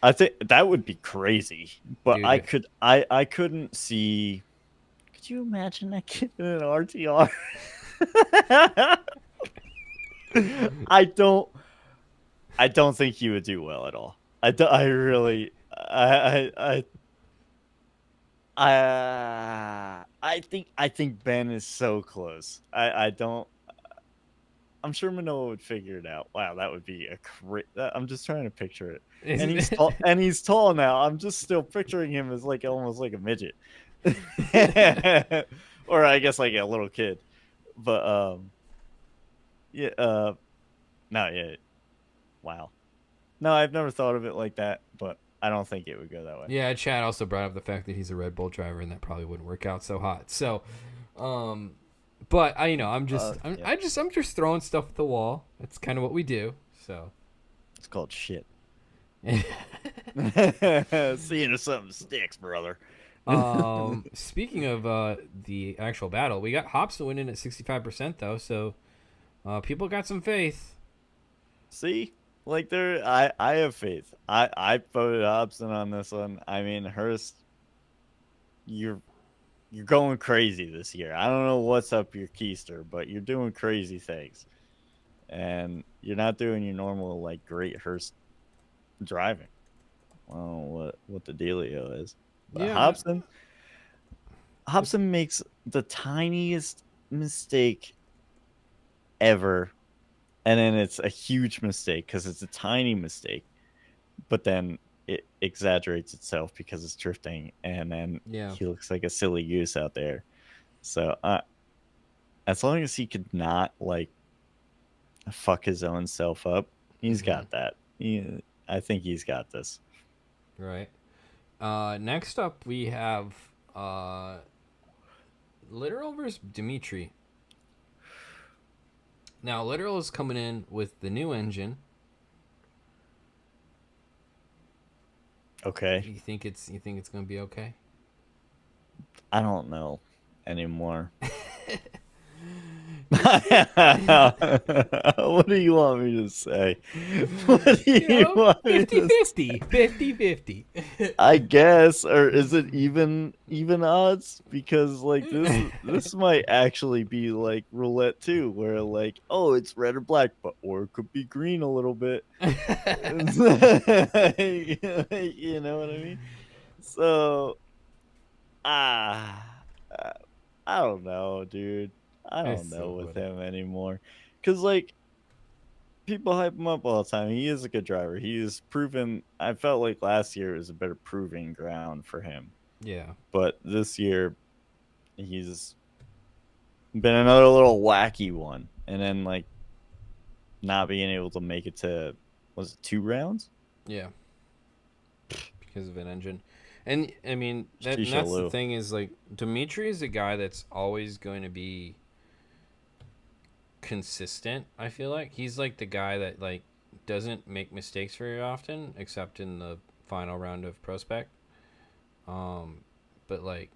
I think that would be crazy. But dude. If I couldn't see. Could you imagine that kid in an RTR? I don't. I don't think he would do well at all. I really. I think Ben is so close. I don't. I'm sure Manoa would figure it out. Wow, that would be a great. I'm just trying to picture it. And he's tall. And he's tall now. I'm just still picturing him as like almost like a midget, or I guess like a little kid. But yeah. No, yeah. Wow. No, I've never thought of it like that. But I don't think it would go that way. yeah, Chad also brought up the fact that he's a Red Bull driver, and that probably wouldn't work out so hot. So, um, but Yeah. I'm just throwing stuff at the wall. That's kind of what we do. So, It's called shit. um, Seeing if something sticks, brother. speaking of the actual battle, we got Hobson winning at 65% though. So, people got some faith. See, like I have faith. I voted Hobson on this one. I mean, Hurst, you're you're going crazy this year. I don't know what's up your keister, but you're doing crazy things, and you're not doing your normal like great Hurst driving. I don't know what the dealio is, but Yeah, Hobson makes the tiniest mistake ever, and then it's a huge mistake because it's a tiny mistake, but then it exaggerates itself because it's drifting, and then yeah. he looks like a silly goose out there. So as long as he could not like fuck his own self up, he's Hmm. got that. I think he's got this. Right. Next up, we have uh, Literal versus Dimitri. Now, Literal is coming in with the new engine. Okay, You think it's gonna be okay? I don't know anymore. What do you want me to say? What do You you know, want me to 50-50. 50-50. I guess, or is it even odds? Because like this might actually be like roulette too, where like oh it's red or black, but or it could be green a little bit. You know what I mean? So ah, uh, I don't know, dude. I don't It's know so with funny. him anymore, because like people hype him up all the time. He is a good driver. He is proven. I felt like last year was a better proving ground for him, Yeah. but this year he's been another little wacky one, and then like not being able to make it to was it 2 rounds? Yeah. Because of an engine. And I mean and Shisha that's the Lou. thing is like Dimitri is a guy that's always going to be consistent. I feel like he's like the guy that like doesn't make mistakes very often, except in the final round of prospect. Um, but like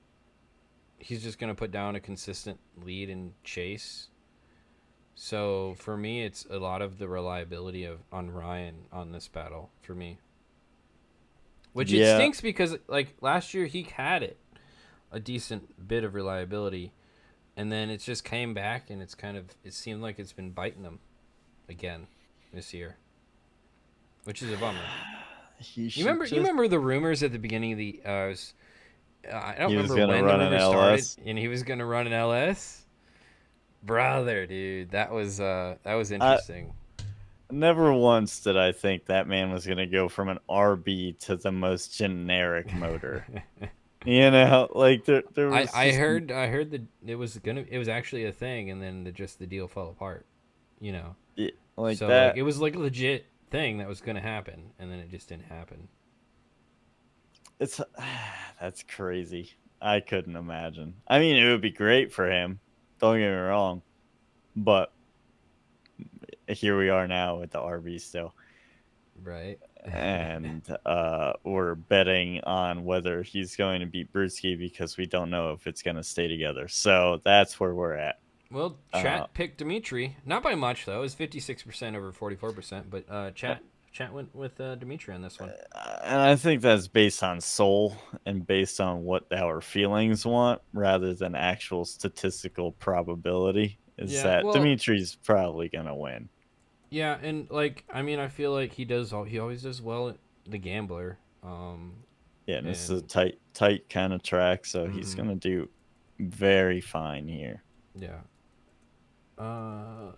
he's just gonna put down a consistent lead and chase. So for me, it's a lot of the reliability of on Ryan on this battle for me, which it Yeah, stinks because like last year he had it a decent bit of reliability, and then it just came back and it seemed like it's been biting him again this year, which is a bummer. he You should remember you just. remember the rumors at the beginning of the I don't He was remember gonna when the run an rumors started LS. and he was gonna run an LS. Brother, dude, that was I interesting. never once did I think that man was gonna go from an RB to the most generic motor. You know, like there was I just heard that it was actually a thing, and then the deal fell apart. You know, like so like that. it was like a legit thing that was gonna happen, and then it just didn't happen. It's that's crazy. I couldn't imagine. I mean, it would be great for him. Don't get me wrong, but here we are now with the RB still, Right. and we're betting on whether he's going to beat Brewski because we don't know if it's going to stay together. So that's where we're at. Well, Uh, chat picked Dimitri, not by much though. It was 56% over 44%, but chat went with Dimitri on this one. and I think that's based on soul and based on what our feelings want rather than actual statistical probability. Is Yeah, that well, Dimitri's probably going to win. yeah, and like I mean, I feel like he always does well at the gambler. Yeah, and this is a And tight kind of track, so he's mhm, gonna do very fine here. yeah.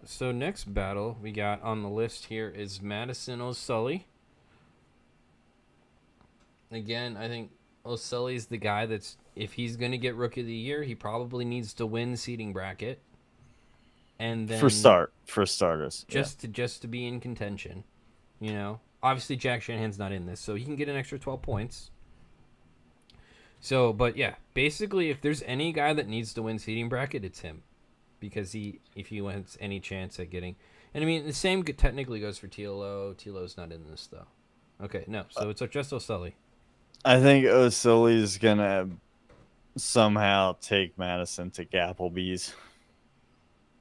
So next battle we got on the list here is Madison O'Sully. Again, I think O'Sully's the guy that's if he's gonna get Rookie of the Year, he probably needs to win seeding bracket, and then For starters, yeah. just to be in contention. You know, obviously Jack Shanahan's not in this, so he can get an extra 12 points. So, but yeah, basically, if there's any guy that needs to win seeding bracket, it's him, because if he wants any chance at getting, and I mean the same technically goes for TLO. TLO's not in this though. Okay, no, so it's just O'Sully I think Osili's gonna somehow take Madison to Gapplebee's.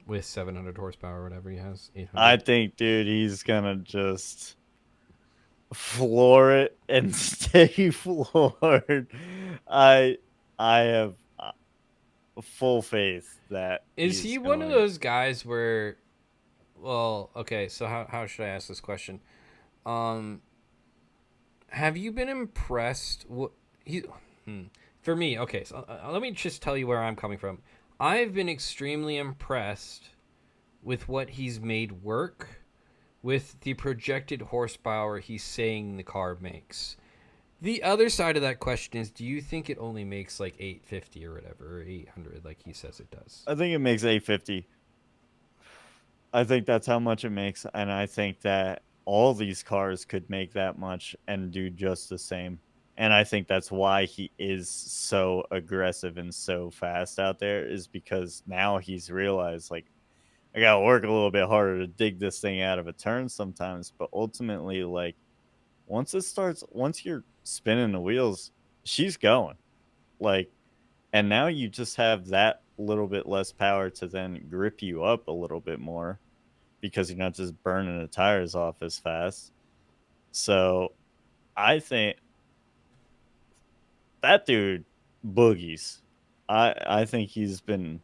with 700 horsepower, or whatever he has, I 800. think, dude, he's gonna just floor it and stay floored. I I have full faith that Is he he's one of going. those guys where? Well, okay, so how should I ask this question? Um, have you been impressed? What he for me? Okay, so let me just tell you where I'm coming from. I've been extremely impressed with what he's made work with the projected horsepower he's saying the car makes. The other side of that question is, do you think it only makes like 850 or whatever, or 800 like he says it does? I think it makes 850. I think that's how much it makes, and I think that all these cars could make that much and do just the same. And I think that's why he is so aggressive and so fast out there is because now he's realized like I gotta work a little bit harder to dig this thing out of a turn sometimes. But ultimately, like once you're spinning the wheels, she's going. Like, and now you just have that little bit less power to then grip you up a little bit more because you're not just burning the tires off as fast. So I think that dude boogies. I think he's been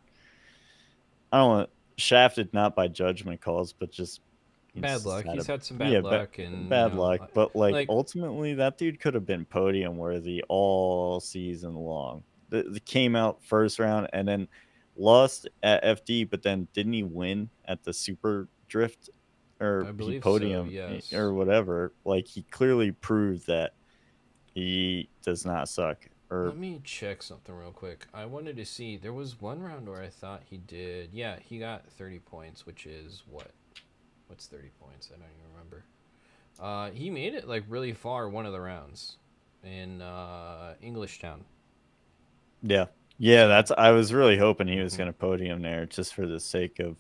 I don't want shafted not by judgment calls, but just Bad he's just luck. had He's a had some yeah bad luck, and bad luck. But like like ultimately, that dude could have been podium worthy all season long. The came out first round and then lost at FD, but then didn't he win at the Super Drift or I he believe so. podium Yes. or whatever? Like he clearly proved that he does not suck. Let Or me check something real quick. I wanted to see. There was one round where I thought he did. Yeah, he got 30 points, which is what? What's 30 points? I don't even remember. He made it like really far one of the rounds in Englishtown. yeah, yeah. So, That's I was really hoping he was mhm. going to podium there just for the sake of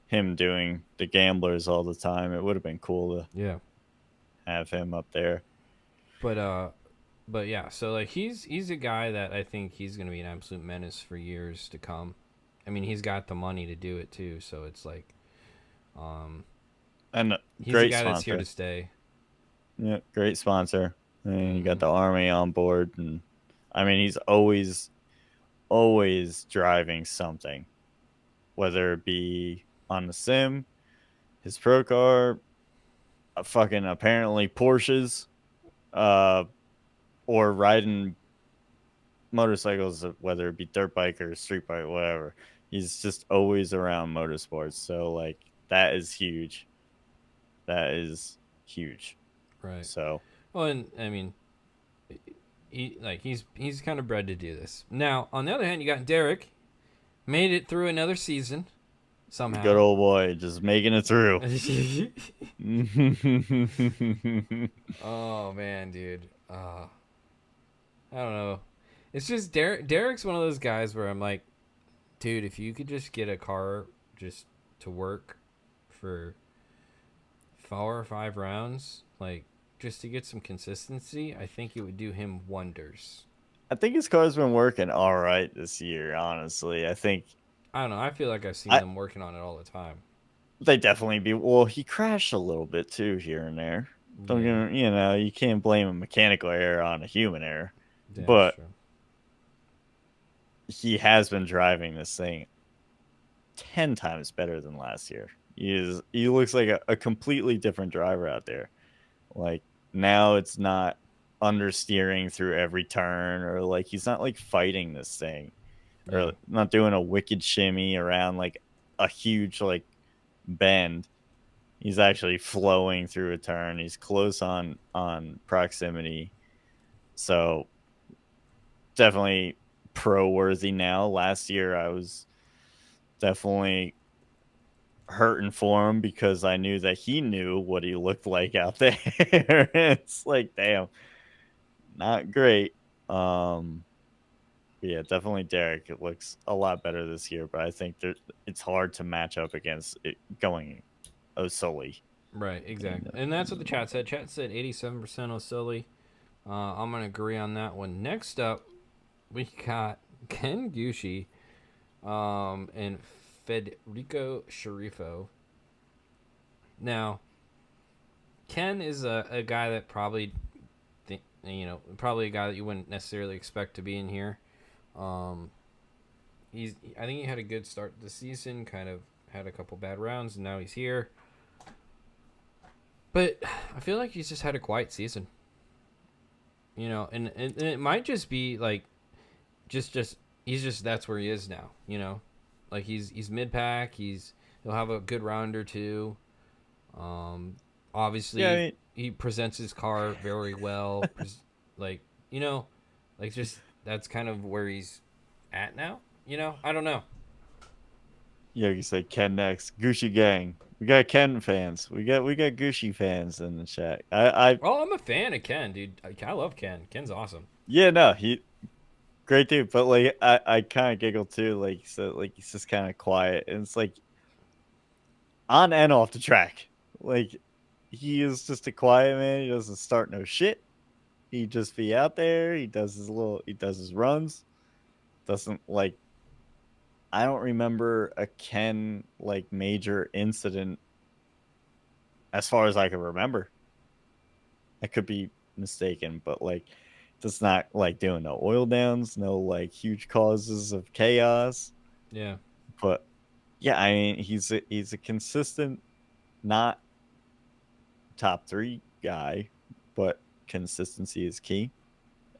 him doing the gamblers all the time. It would have been cool to Yeah. have him up there. But but yeah, so like he's a guy that I think he's gonna be an absolute menace for years to come. I mean, he's got the money to do it too, so it's like Um, And he's a great guy that's here to sponsor. stay. Yeah, great sponsor. And you Hmm. got the Army on board, and I mean, he's always driving something, whether it be on the sim, his pro car, fucking apparently Porsches, uh, or riding motorcycles, whether it be dirt bike or street bike, whatever. He's just always around motorsports. So like that is huge. That is huge. Right. So Well, and I mean, he's kind of bred to do this. Now, on the other hand, you got Derek, made it through another season good somehow. old boy, just making it through. Oh man, dude. I don't know. It's just Derek's one of those guys where I'm like, dude, if you could just get a car just to work for 4 or 5 rounds, like just to get some consistency, I think it would do him wonders. I think his car's been working all right this year. Honestly, I think I don't know. I feel like I've seen I them working on it all the time. they definitely be. Well, he crashed a little bit too here and there. Don't Yeah, get, you know, you can't blame a mechanical error on a human error, yeah, that's but true. he has been driving this thing 10 times better than last year. He looks like a completely different driver out there. Like now it's not understeering through every turn, or like he's not like fighting this thing, Yeah, or not doing a wicked shimmy around like a huge like bend. He's actually flowing through a turn. He's close on proximity. So definitely pro worthy now. Last year I was definitely hurting for him because I knew that he knew what he looked like out there. It's like, damn, not great. But yeah, definitely Derek. It looks a lot better this year, but I think it's hard to match up against it going Osoli. right, And, exactly. And that's what the chat said. Chat said 87% Osili. I'm gonna agree on that one. Next up, we got Ken Gucci, and Federico Sharifo. Now, Ken is a guy that probably, probably a guy that you wouldn't necessarily expect to be in here. Um, I think he had a good start to the season. Kind of had a couple bad rounds, and now he's here. But I feel like he's just had a quiet season. And it might just be like, just he's just that's where he is now. Like he's mid pack. He'll have a good round or two. Um, yeah, I Obviously mean, he presents his car very well. Like you know, like just that's kind of where he's at now. I don't know. yeah, you say Ken next. Gucci gang. We got Ken fans. We got Gucci fans in the chat. I Oh, I'm a fan of Ken, dude. I love Ken. Ken's awesome. yeah, no, he great dude, but like I kind of giggle too. Like so, like he's just kind of quiet, and it's like on and off the track. Like he is just a quiet man. He doesn't start no shit. He just be out there. He does his runs. Doesn't like I don't remember a Ken like major incident as far as I can remember. I could be mistaken, but like does not like doing no oil downs, no like huge causes of chaos. Yeah. But yeah, I mean he's a consistent, not top three guy, but consistency is key.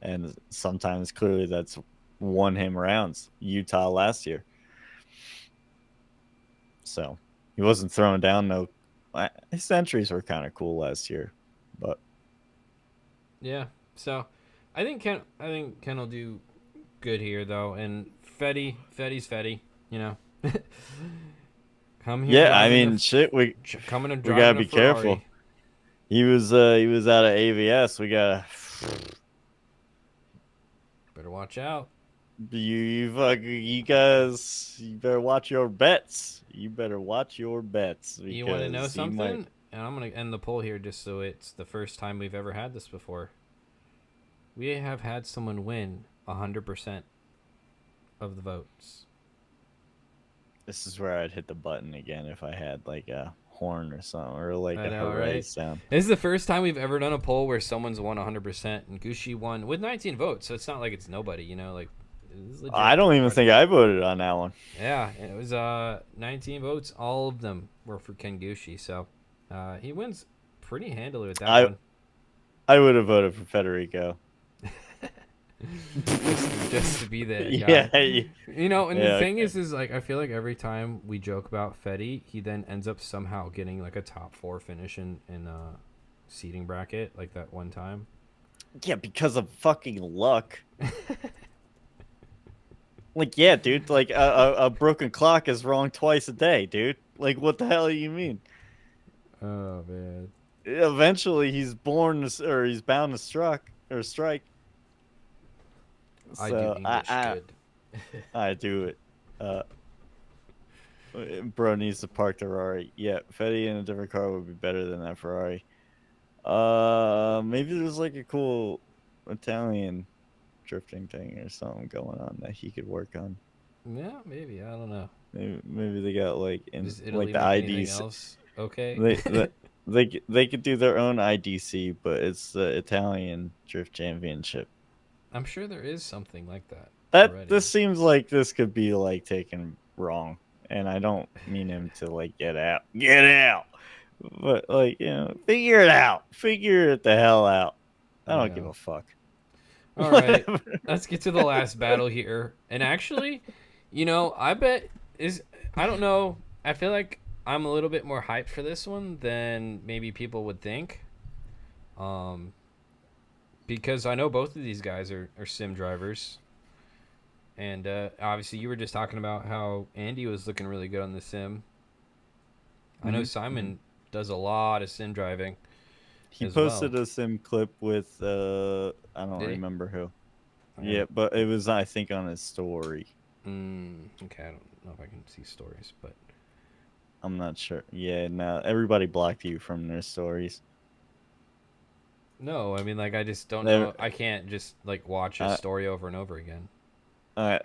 And sometimes clearly that's won him rounds. Utah last year. So he wasn't throwing down no. His entries were kind of cool last year, but Yeah. So, I think Ken will do good here though, and Fetty's Fetty. You know, come here yeah, I driving mean, shit, coming and we gotta driving a be careful. Ferrari. He was out of AVS. We gotta Better watch out. you guys you better watch your bets. You better watch your bets You want to know because he might. something? And I'm gonna end the poll here just so it's the first time we've ever had this before. We have had someone win 100% of the votes. This is where I'd hit the button again if I had like a horn or something, or like I a know, hooray right? sound. This is the first time we've ever done a poll where someone's won 100%, and Gucci won with 19 votes, so it's not like it's nobody, you know, like, this is I legit. don't even think Everybody. I voted on that one. Yeah, it was 19 votes. All of them were for Ken Gucci, so he wins pretty handily with that I one. I would have voted for Federico. just to be that Yeah, guy. You know, and the yeah, thing okay. is like I feel like every time we joke about Fetty, he then ends up somehow getting like a top 4 finish in seating bracket like that one time. Yeah, because of fucking luck. Like, yeah, dude. Like a broken clock is wrong twice a day, dude. Like, what the hell do you mean? Oh man. Eventually, he's or he's bound to strike. I do So English good. I do it. Uh, bro needs to park the Ferrari. Yeah, Fetty in a different car would be better than that Ferrari. Maybe there's like a cool Italian drifting thing or something going on that he could work on. Yeah, maybe. I don't know. Maybe they got like in Does like Italy the make anything IDs. else okay? They could do their own IDC, but it's the Italian Drift Championship. I'm sure there is something like that That already. this seems like this could be like taken wrong, and I don't mean him to like get out, but like figure it out, figure it the hell out. I don't give Yeah. a fuck. All right. Whatever. Let's get to the last battle here. And actually, you know, I don't know. I feel like I'm a little bit more hyped for this one than maybe people would think. Um because I know both of these guys are sim drivers. And obviously you were just talking about how Andy was looking really good on the sim. I know Mhm. Simon does a lot of sim driving He as well. posted a sim clip with I don't Did he? remember who. Yeah. Yeah, but it was I think on his story. Okay, I don't know if I can see stories, but I'm not sure. Yeah, no, everybody blocked you from their stories. no, I mean like I just don't They, know. I can't just like watch a uh, story over and over again. uh,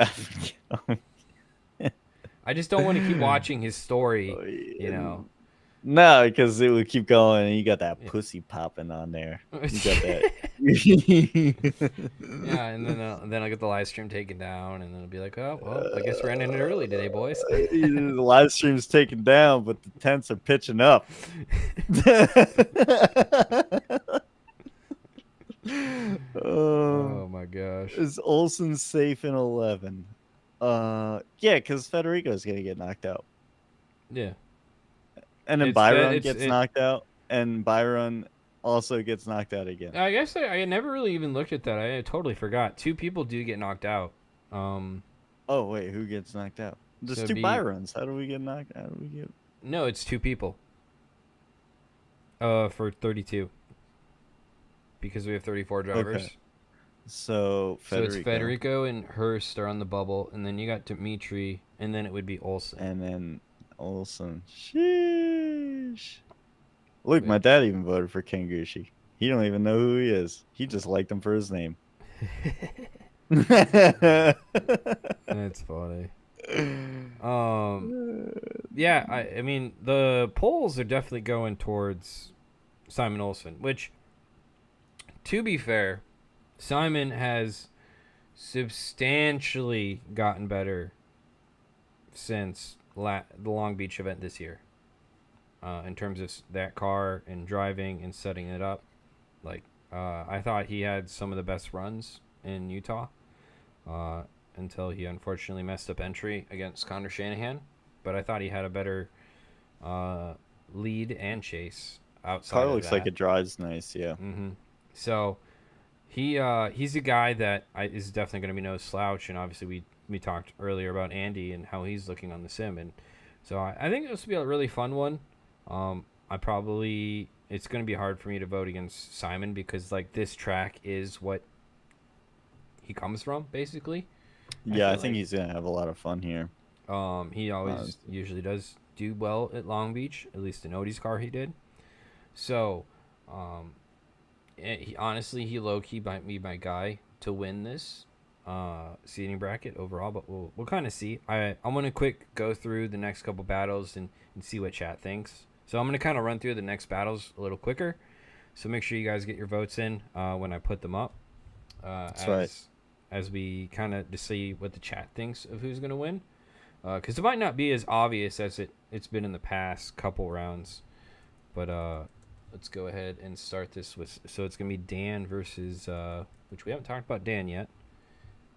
I just don't want to keep watching his story, Oh, you know. no, because it would keep going, and you got that Yeah. pussy popping on there. You got that. Yeah, and then I'll get the live stream taken down, and then it'll be like, oh well, I guess we're ending it early today, boys. The live stream's taken down, but the tents are pitching up. Oh my gosh. Is Olsen safe in 11? Yeah, because Federico's gonna get knocked out, Yeah, and then it's that Byron it's gets it. knocked out, and Byron also gets knocked out again. I guess I never really even looked at that. I totally forgot. 2 people do get knocked out. Oh wait, who gets knocked out? So There's it'd two be Byrons. How do we get knocked? How do we get? no, it's 2 people. For 32 because we have 34 drivers. Okay. So So it's Federico, Federico and Hurst are on the bubble, and then you got Dimitri, and then it would be Olsen. and then Olsen. Sheesh. Look, my Which dad even voted for Kengushi. He don't even know who he is. He just liked him for his name. that's funny. Yeah, I mean the polls are definitely going towards Simon Olsen, which, to be fair, Simon has substantially gotten better since the Long Beach event this year. In terms of that car and driving and setting it up, like I thought he had some of the best runs in Utah, until he unfortunately messed up entry against Connor Shanahan. But I thought he had a better lead and chase outside Car of looks like that. it drives nice. Yeah. So he's a guy that is definitely going to be no slouch. And obviously we talked earlier about Andy and how he's looking on the sim, and so I think this will be a really fun one. It's going to be hard for me to vote against Simon because like this track is what he comes from basically. Yeah, I feel think like he's gonna have a lot of fun here. he always usually does do well at Long Beach, at least in Odie's car he did. So, honestly, he low key might be my guy to win this seating bracket overall, but we'll kind of see. I'm gonna quick go through the next couple battles and see what chat thinks. So I'm gonna kind of run through the next battles a little quicker. So make sure you guys get your votes in when I put them up. That's right. As we kind of to see what the chat thinks of who's gonna win. Because it might not be as obvious as it's been in the past couple rounds. But let's go ahead and start this with. So it's gonna be Dan versus which we haven't talked about Dan yet.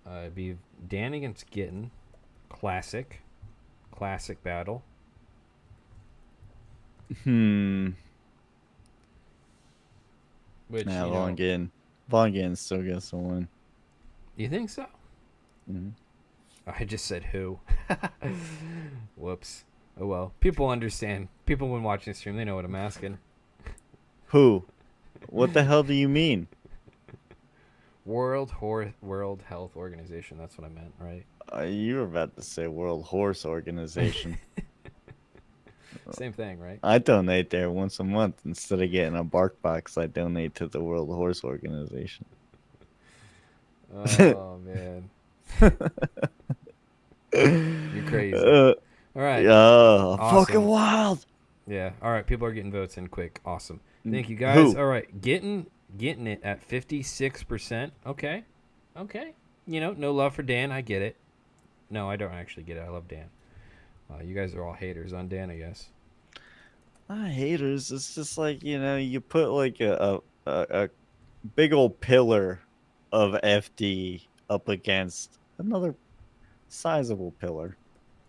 It'd be Dan against Gitten, classic battle. Which Nah, Von Gittin still gets the win. You think so? Mm-hmm. I just said who. Whoops. Oh well. People understand. People when watching the stream, they know what I'm asking. Who? What the hell do you mean? World Health Organization. That's what I meant, right? You were about to say World Horse Organization. Same thing, right? I donate there once a month instead of getting a bark box. I donate to the World Horse Organization. Oh man, you're crazy. All right. Awesome. Awesome. Fucking wild. Yeah. All right. People are getting votes in quick. Awesome. Thank you guys. Who? All right. Getting it at 56%. Okay. You know, no love for Dan. I get it. No, I don't actually get it. I love Dan. You guys are all haters on Dan, I guess. Not haters. It's just like, you put like a big old pillar of FD up against another sizable pillar.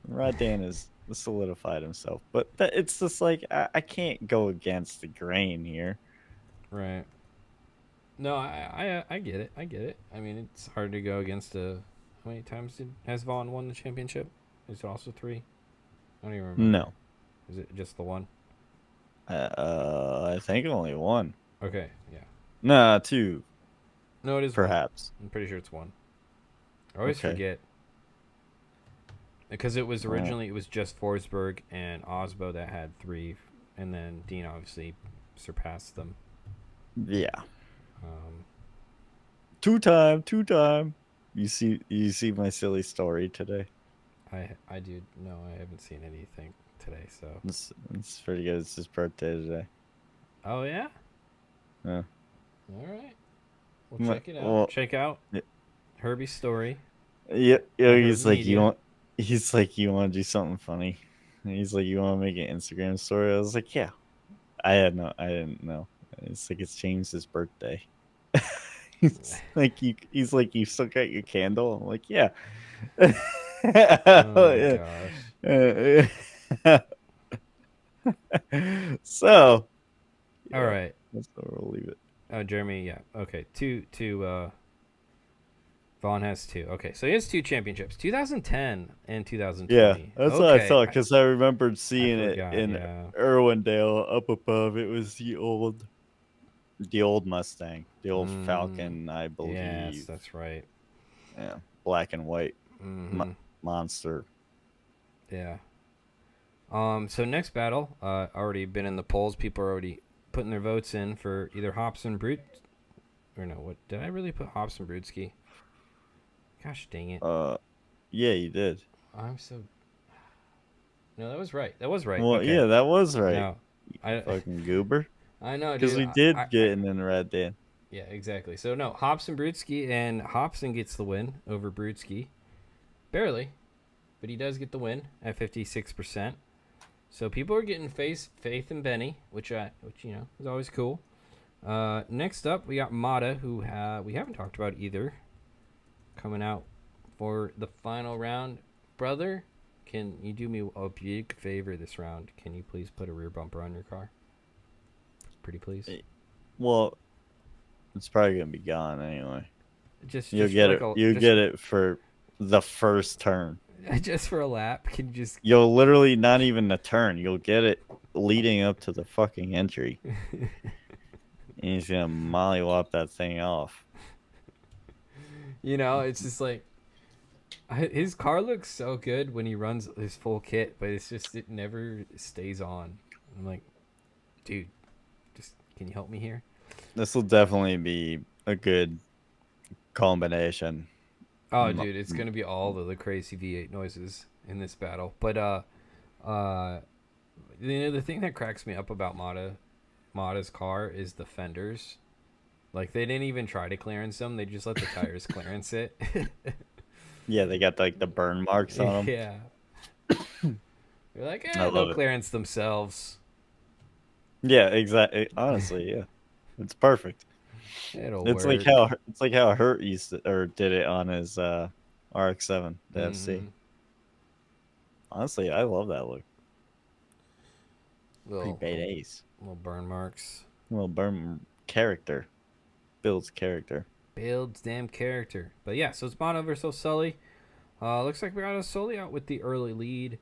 Radan has solidified himself, but it's just like I can't go against the grain here. Right. No, I get it. I get it. I mean, it's hard to go against a. How many times has Vaughn won the championship? Is it also 3? I don't even remember. No. Is it just the 1? I think only 1. Okay, yeah. Nah, 2. No, it is perhaps. 1. I'm pretty sure it's 1. I always forget. Because it was originally it was just Forsberg and Osbo that had 3, and then Dean obviously surpassed them. Yeah. 2-time. You see my silly story today. I do. No, I haven't seen anything today. So it's pretty good. It's his birthday today. Oh yeah. Yeah. All right. We'll check it out. Check out Herbie's story. Yeah. He's like you want to do something funny. And he's like, you want to make an Instagram story? I was like, yeah. I didn't know. It's like it's James's birthday. He's like you still got your candle? I'm like, yeah. Oh my gosh. So all right. That's where we'll leave it. Oh, Jeremy, yeah. Okay. Two Vaughn has 2. Okay, so he has 2 championships, 2010 and 2020. Yeah, that's what I thought, because I remembered seeing it in Irwindale up above. It was the old Mustang, the old Falcon, I believe. Yes, that's right. Yeah, black and white monster. Yeah. So next battle, already been in the polls. People are already putting their votes in for either Hops and Brut. Or no, what did I really put Hops and Brutski? Gosh dang it. Yeah, you did. I'm so. No, that was right. Well, okay. Yeah, that was right. No, I fucking goober. I know, because we did get in the red Dan. Yeah, exactly. So no, Hobson Brutski, and Hobson gets the win over Brutski, barely, but he does get the win at 56%. So people are getting faith in Benny, which is always cool. Next up, we got Mata, who we haven't talked about either, coming out for the final round. Brother, can you do me a big favor this round? Can you please put a rear bumper on your car? Pretty please. Well, it's probably gonna be gone anyway. You'll get it for the first turn. Just for a lap. Can you just? You'll literally not even a turn. You'll get it leading up to the fucking entry. And he's gonna mollywop that thing off. It's just like his car looks so good when he runs his full kit, but it never stays on. I'm like, dude, just can you help me here? This will definitely be a good combination. Oh, dude, it's gonna be all the crazy V8 noises in this battle. But The thing that cracks me up about Mata's car is the fenders. Like they didn't even try to clearance them; they just let the tires clearance it. Yeah, they got like the burn marks on them. Yeah, they're like, I they'll love it. clearance themselves. Yeah, exactly. Honestly, yeah, it's perfect. It'll It's like work. how Hurt used to, or did it on his RX-7, the FC. Mm-hmm. Honestly, I love that look. Pretty Little, little badass. little burn marks. Well, burn character builds character. Builds damn character. But yeah, so it's Mono versus Sully. Looks like we got a Sully out with the early lead.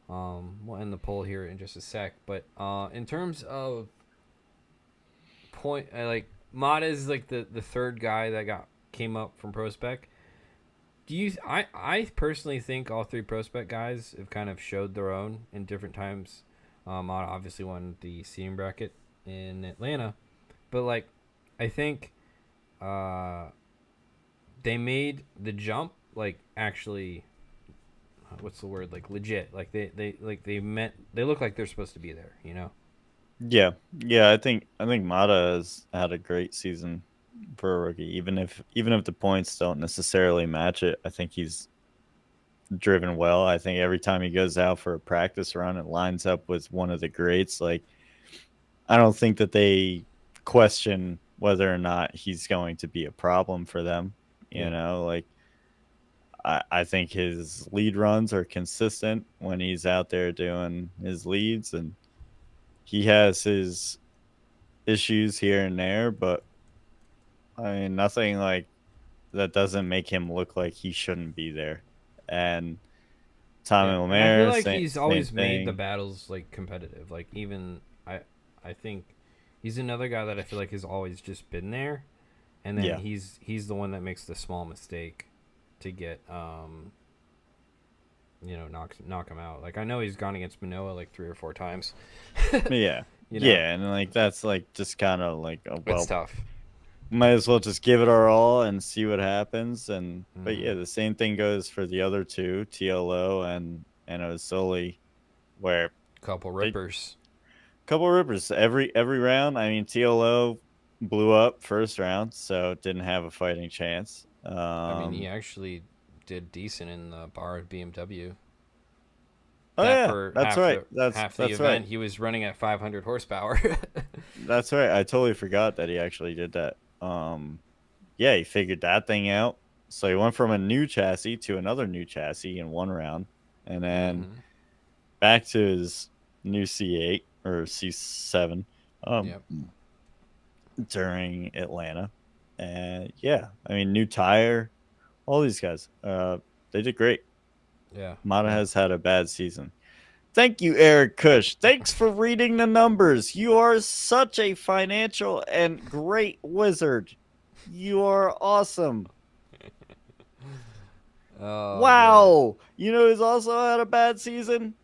We'll end the poll here in just a sec. But in terms of point, like Mata is like the third guy that came up from Prospect. I personally think all three Prospect guys have kind of showed their own in different times. Mata obviously won the seeding bracket in Atlanta, but like I think they made the jump like actually what's the word, like legit, like they look like they're supposed to be there, you know. Yeah, yeah. I think Mata has had a great season for a rookie. Even if the points don't necessarily match it, I think he's driven well. I think every time he goes out for a practice run, it lines up with one of the greats. Like I don't think that they question whether or not he's going to be a problem for them. Yeah. Like I think his lead runs are consistent when he's out there doing his leads, and he has his issues here and there, but I mean nothing like that doesn't make him look like he shouldn't be there. And Yeah, Tommy and I feel Lemaire, like same he's same always made the thing. battles like competitive. Like even I think he's another guy that I feel like has always just been there, and then Yeah, he's the one that makes the small mistake to get knock him out. Like I know he's gone against Manoa like 3 or 4 times. yeah, You know, yeah, and like that's like just kind of like it's well, tough. might as well just give it our all and see what happens. And but Mm-hmm. yeah, the same thing goes for the other two, TLO and Osoli, where Couple they rippers. couple rippers every round. I mean, TLO blew up first round, so didn't have a fighting chance. I mean, he actually did decent in the bar at BMW. Oh That yeah, for that's right. That's half the that's right. event he was running at 500 horsepower. That's right. I totally forgot that he actually did that. Yeah, he figured that thing out. So he went from a new chassis to another new chassis in one round, and then Mm-hmm. back to his new C8 or C7 um, Yep. during Atlanta. And yeah, I mean, new tire, all these guys, they did great. Yeah. Mata Yeah. has had a bad season. Thank you, Eric Kush. Thanks for reading the numbers. You are such a financial and great wizard. You are awesome. Oh man. Wow. You know who's also had a bad season?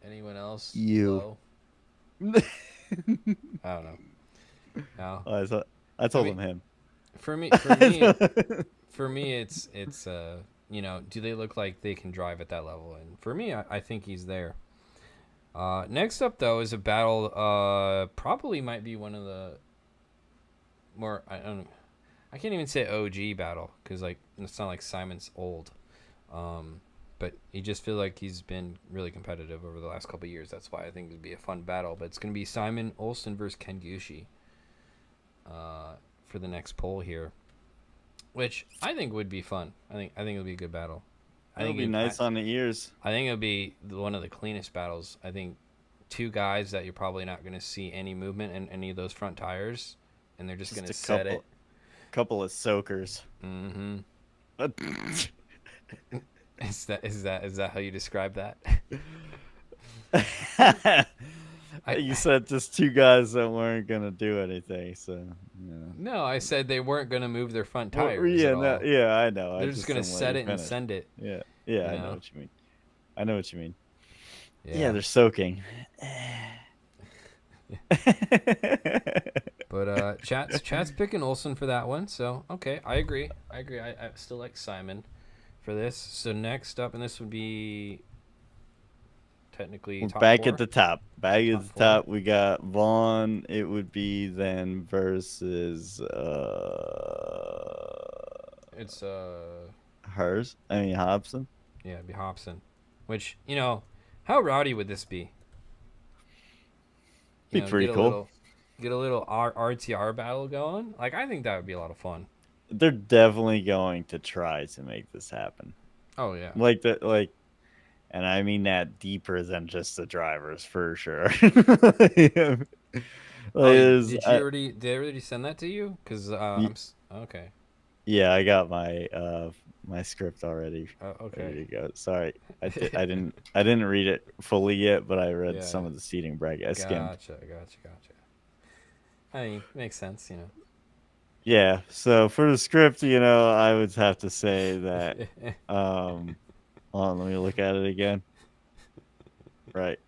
Anyone else You. low? I don't know. No. Oh, I I told mean, him him. for me, for me, for me, it's do they look like they can drive at that level? And for me, I think he's there. Next up though is a battle. Probably might be one of the more I don't. I can't even say OG battle because like it's not like Simon's old. Um, but you just feel like he's been really competitive over the last couple of years. That's why I think it'd be a fun battle. But it's gonna be Simon Olsen versus Ken Gushi. For the next poll here, which I think would be fun. I think it would be a good battle. I That'll think be nice on the ears. I think it would be one of the cleanest battles. I think two guys that you're probably not going to see any movement in any of those front tires, and they're just going Just to a set it. couple of soakers. Mm-hmm. Is that how you describe that? I You said just two guys that weren't gonna do anything, so yeah. no, I said they weren't going to move their front Well, tires at yeah, no, all. yeah, I know. I They're just just going to didn't let set you it and finish. send it. Yeah, yeah, You I know know? what you mean. I know what you mean. Yeah, Yeah. they're soaking. But chat's picking Olsen for that one. So okay, I agree. I still like Simon for this. So next up, and this would be technically We're top back at four. the top. Back at Top the four. top. We got Vaughn. It would be then versus It's hers. I mean Hobson. yeah, it'd be Hobson. Which how rowdy would this be? Be pretty cool. Get a little RTR battle going. Like I think that would be a lot of fun. They're definitely going to try to make this happen. Oh yeah. Like the like, and I mean that deeper than just the drivers for sure. Oh, Is did I already send that to you? Cause okay. yeah, I got my script already Okay. ready to go. Sorry, I didn't read it fully yet, but I read Yeah. some of the seating bracket. I skimmed. Gotcha. I mean, makes sense. Yeah, so for the script, I would have to say that. Um, hold on, let me look at it again. Right,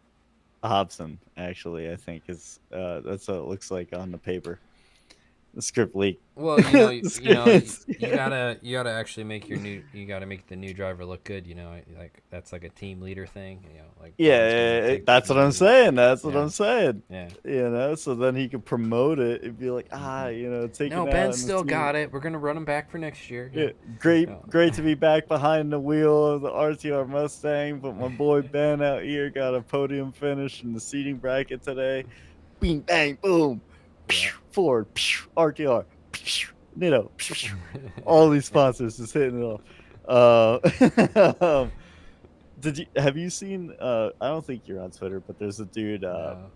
Hobson. Actually, I think is that's what it looks like on the paper. The script leak. Well, you gotta actually make you gotta make the new driver look good. Like that's like a team leader thing. Like Vaughn's gonna Yeah, take the that's what I'm heat. saying. That's what Yeah, I'm saying. yeah. So then he could promote it and be like, Hmm. No, taken Ben out in the still team. got it. We're gonna run him back for next year. Yeah, great, No. great to be back behind the wheel of the RTR Mustang. But my boy Ben out here got a podium finish in the seating bracket today. Bing, bang, boom. Yeah. Ford, RTR, all these sponsors just hitting it off. Have you seen? I don't think you're on Twitter, but there's a dude. No.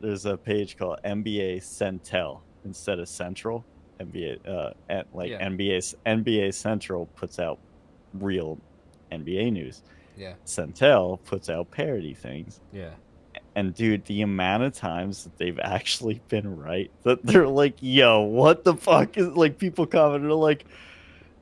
There's a page called NBA Centel instead of Central. NBA, at like Yeah. NBA Central puts out real NBA news. Yeah. Centel puts out parody things. Yeah. And dude, the amount of times that they've actually been right, that they're like, "Yo, what the fuck is?" Like people commented like,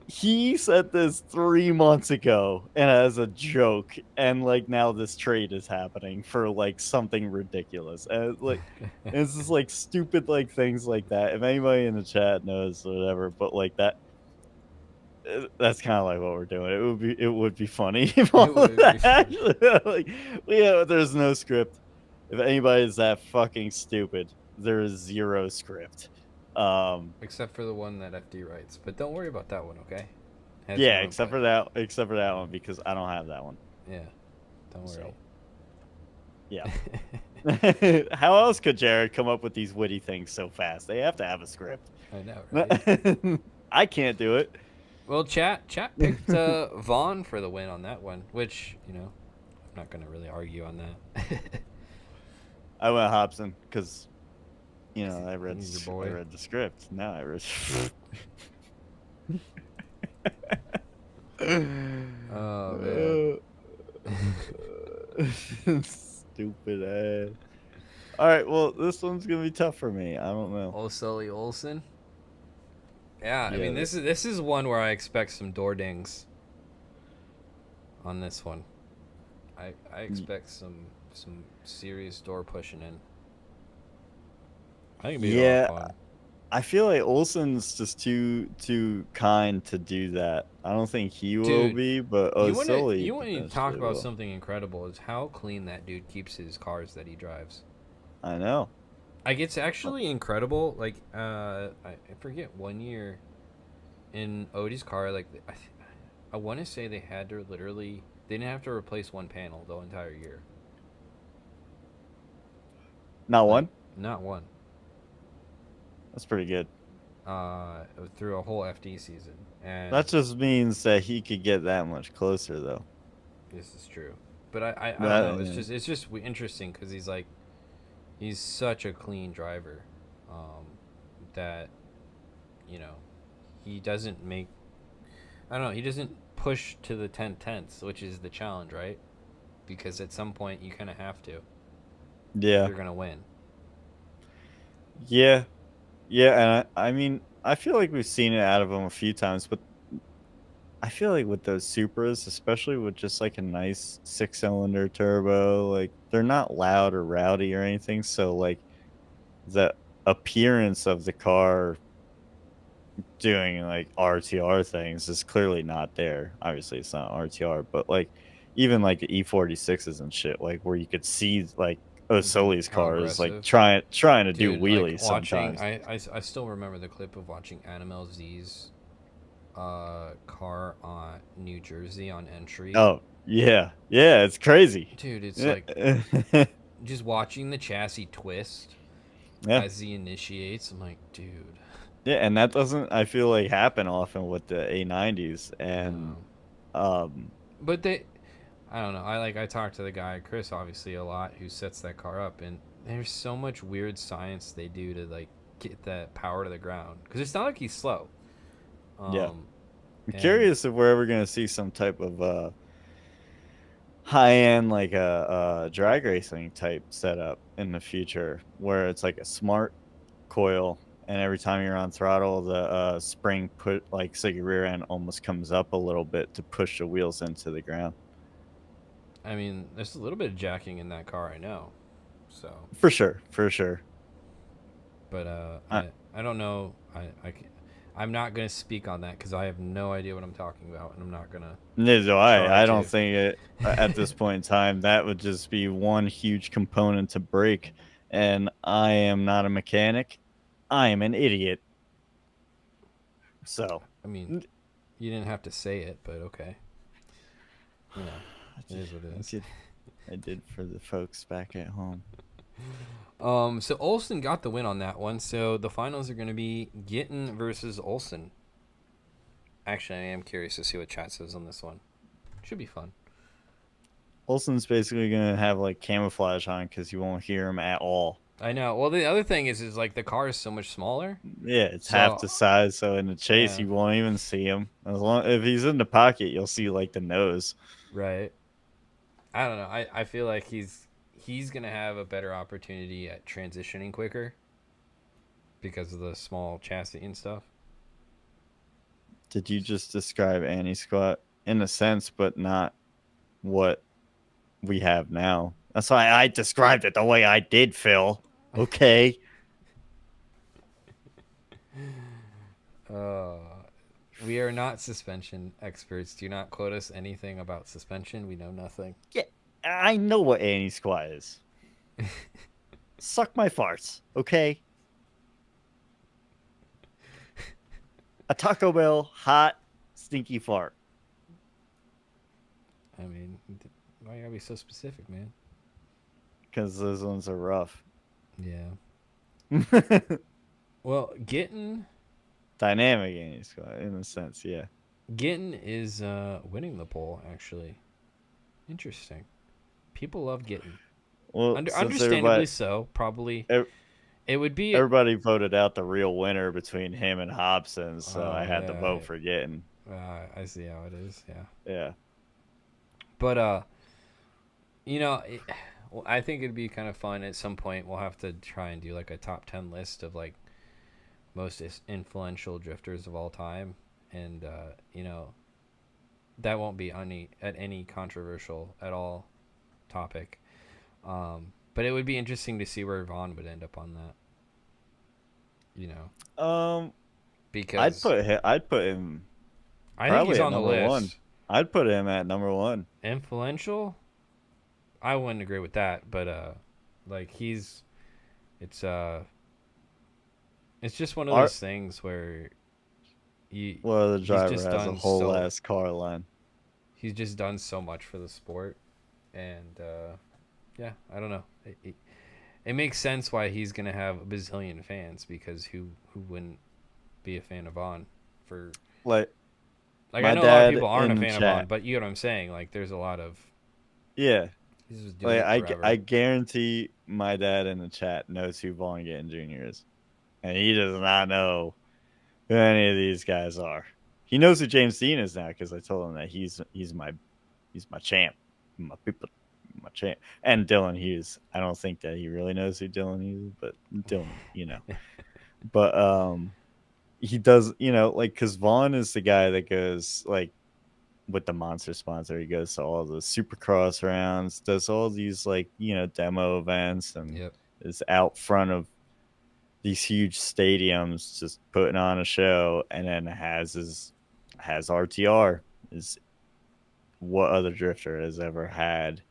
"He said this 3 months ago and as a joke, and like now this trade is happening for like something ridiculous." And like, it's just like stupid like things like that. If anybody in the chat knows or whatever, but like that, that's kind of like what we're doing. It would be funny if It all of would be that funny. actually like, yeah, there's no script. If anybody is that fucking stupid, there is zero script. Except for the one that FD writes. But don't worry about that one, okay? Has Yeah, your except input. for that one because I don't have that one. Yeah. Don't worry. So yeah. How else could Jared come up with these witty things so fast? They have to have a script. I know, right? I can't do it. Well, chat picked Vaughn for the win on that one, which I'm not gonna really argue on that. I went Hobson because He's your boy. I read the script. Now I read. Oh man. Stupid ass. All right, well, this one's gonna be tough for me. I don't know. Oh, Sully Olsen. Yeah, I Yeah, mean this is one where I expect some door dings on this one. I expect some serious door pushing in. I think it'd be a lot yeah. of fun. I feel like Olsen's just too kind to do that. I don't think he will Dude, be, but you Sully want to talk potentially about will. something incredible is how clean that dude keeps his cars that he drives. I know. Like it's actually incredible. Like I forget one year in Odie's car. Like I want to say they had to literally they didn't have to replace one panel the entire year. Not Like one. not one. That's pretty good. Through a whole FD season, and That just means that he could get that much closer, though. this is true. But I don't know. That It's just interesting because he's such a clean driver, that you know he doesn't make I don't know he doesn't push to the 10/10ths, which is the challenge, right? Because at some point you kind of have to if yeah, you're gonna win. yeah, yeah. And I mean, I feel like we've seen it out of him a few times, but I feel like with those Supras, especially with just like a nice 6-cylinder turbo, like they're not loud or rowdy or anything. So like the appearance of the car doing like RTR things is clearly not there. Obviously, it's not RTR, but like even like the E46s and shit, like where you could see like Mhm. Osoli's How cars like aggressive. trying to do Dude, like wheelies watching, sometimes. I still remember the clip of watching Animal Z's car on New Jersey on entry. Oh yeah, yeah, it's crazy. Dude, it's Yeah, like just watching the chassis twist yeah, as he initiates. I'm like, dude, yeah, and that doesn't I feel like happen often with the A90s and no. um But they, I don't know. I talked to the guy Chris obviously a lot who sets that car up, and there's so much weird science they do to like get that power to the ground because it's not like he's slow. yeah. Um, I'm and curious if we're ever gonna see some type of high end like a drag racing type setup in the future where it's like a smart coil and every time you're on throttle the spring put like so your rear end almost comes up a little bit to push the wheels into the ground. I mean, there's a little bit of jacking in that car, I know. So, For sure, for sure. but I, I don't know. I'm not gonna speak on that because I have no idea what I'm talking about, and I'm not gonna neither do try I don't to. think it at this point in time that would just be one huge component to break, and I am not a mechanic. I am an idiot. So I mean, you didn't have to say it, but okay. You know, I it did, is what it I is. did I did for the folks back at home. So Olsen got the win on that one. So the finals are going to be Gittin versus Olsen. Actually, I am curious to see what chat says on this one. Should be fun. Olson's basically gonna have like camouflage on because you won't hear him at all. I know. Well, the other thing is like the car is so much smaller. Yeah, it's half So the size, so in the chase yeah, you won't even see him. As long if he's in the pocket, you'll see like the nose. right. I don't know. I feel like he's gonna have a better opportunity at transitioning quicker because of the small chassis and stuff. Did you just describe Annie squat in a sense, but not what we have now? That's why I described it the way I did, Phil. Okay. Uh, we are not suspension experts. Do not quote us anything about suspension. We know nothing. Yeah, I know what Annie squat is. Suck my farts, okay? A Taco Bell hot stinky fart. I mean, why you gotta be so specific, man? Because those ones are rough. Yeah. Well, Dynamic Annie squat, in a sense, yeah. Gittin is winning the poll. Actually, interesting. People love Gittin. Well, since Understandably so. Probably ev- it would be. everybody voted out the real winner between him and Hobson, so I Oh had to vote yeah, for Gittin. I see how it is. Yeah, Yeah. but well, I think it'd be kind of fun at some point. We'll have to try and do like a top 10 list of like most influential drifters of all time, and that won't be any controversial at all topic. But it would be interesting to see where Vaughn would end up on that. You know, Um, because I'd put him I think he's probably at on the number one. list. I'd put him at number one. Influential, I wouldn't agree with that, but like it's uh, it's just one of Our those things where you well, the he's driver just has a done whole so ass car line. he's just done so much for the sport, and yeah, I don't know. It makes sense why he's gonna have a bazillion fans because who wouldn't be a fan of Vaughn for Like I my know a lot of dad people aren't in a the fan of Vaughn, chat. but you know what I'm saying. Like there's a lot of Yeah, he's just doing like it I forever. guarantee my dad in the chat knows who Vaughn Gittin Jr. is, and he does not know who any of these guys are. He knows who James Dean is now because I told him that he's my champ, my people, my champ. And Dylan Hughes. I don't think that he really knows who Dylan Hughes is, but Dylan, But he does, like because Vaughn is the guy that goes like with the monster sponsor. He goes to all the Supercross rounds, does all these like demo events, and Yep. is out front of these huge stadiums just putting on a show, and then has RTR, his what other drifter has ever had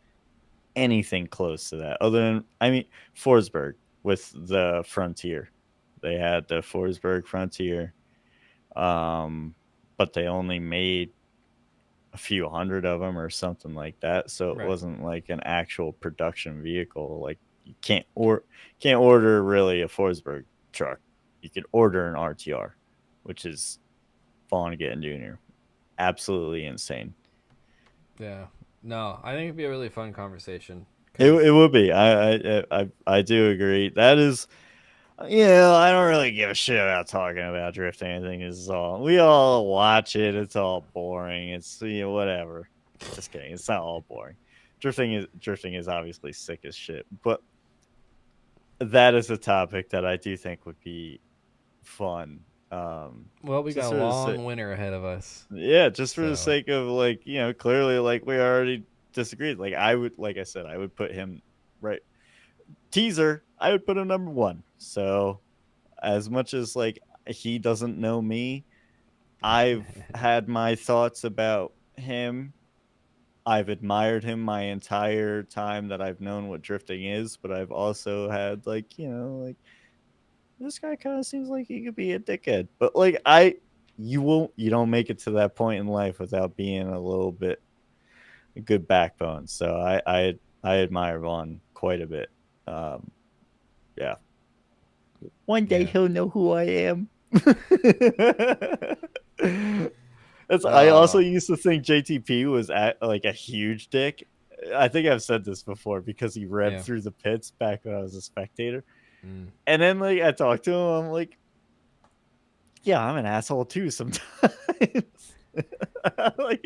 anything close to that. Other than, I mean, Forsberg with the Frontier. They had the Forsberg Frontier, um, but they only made a few hundred of them or something like that. So it Right. wasn't like an actual production vehicle. Like you can't order really a Forsberg truck. You could order an RTR, which is Vonnegut Jr. Absolutely insane. Yeah. No, I think it'd be a really fun conversation It because would be. I do agree. That is, I don't really give a shit about talking about drifting. I think is all we all watch it. It's all boring. It's whatever. Just kidding. It's not all boring. Drifting is obviously sick as shit. But that is a topic that I do think would be fun. well, we got Just a for the sake, long winter ahead of us. yeah, just for the So sake of like clearly like we already disagreed. Like I would, like I said, I would put him right teaser. I would put him number one. So as much as like he doesn't know me, I've had my thoughts about him. I've admired him my entire time that I've known what drifting is, but I've also had like, like this guy kind of seems like he could be a dickhead. But like you don't make it to that point in life without being a little bit a good backbone. So I admire Vaughn quite a bit. Um, yeah. One day yeah. he'll know who I am. I also No. used to think JTP was like a huge dick. I think I've said this before because he revved Yeah. through the pits back when I was a spectator. Mm. And then like I talked to him, I'm like, yeah, I'm an asshole too sometimes. like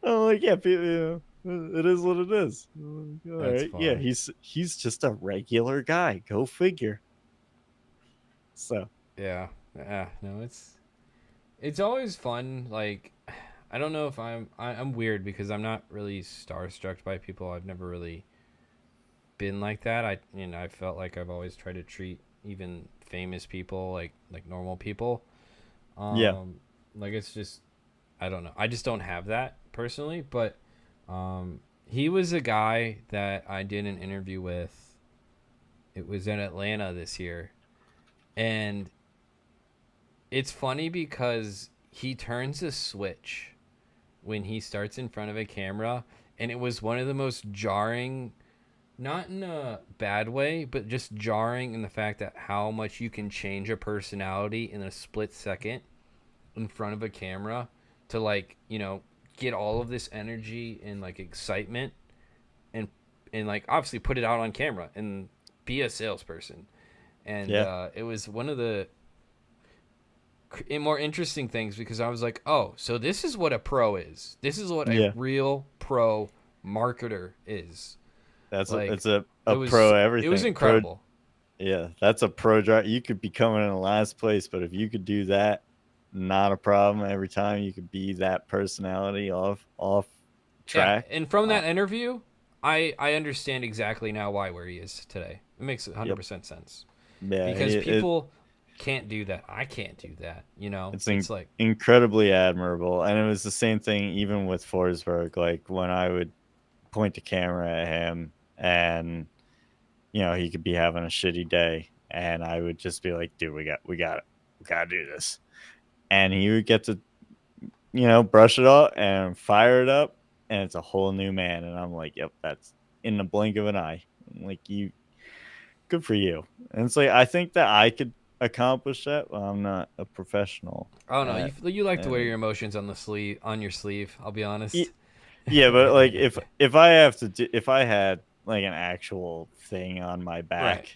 I'm like, yeah, it is what it is. All That's right, yeah, funny. he's just a regular guy. Go figure. So Yeah. Yeah. No, it's always fun. Like, I don't know if I'm weird because I'm not really starstruck by people. I've never really been like that. I felt like I've always tried to treat even famous people like normal people. yeah, Um, like it's just I don't know. I just don't have that personally. But he was a guy that I did an interview with. It was in Atlanta this year, and it's funny because he turns a switch when he starts in front of a camera, and it was one of the most jarring, not in a bad way, but just jarring in the fact that how much you can change a personality in a split second in front of a camera to get all of this energy and like excitement and like obviously put it out on camera and be a salesperson. And yeah, it was one of the more interesting things because I was like, oh, so this is what a pro is. This is what a yeah. real pro marketer is. Like It's a it pro was everything. Pro, incredible. yeah, that's a pro drive. You could be coming in the last place, but if you could do that, not a problem. Every time you could be that personality off Yeah, track. and from that interview, I understand exactly now why where he is today. It makes Yep. 100% sense Yeah. because people can't do that. I can't do that. It's It's like incredibly admirable, and it was the same thing even with Forsberg. Like when I would point the camera at him, and he could be having a shitty day, and I would just be like, "Dude, we got to do this," and he would get to brush it off and fire it up, and it's a whole new man. And I'm like, yep, that's in the blink of an eye. I'm like, good for you. And it's like I think that I could accomplish that. Well, I'm not a professional I don't know. at You like to wear your and emotions on your sleeve. I'll be honest. yeah, but like if I had like an actual thing on my Right. back,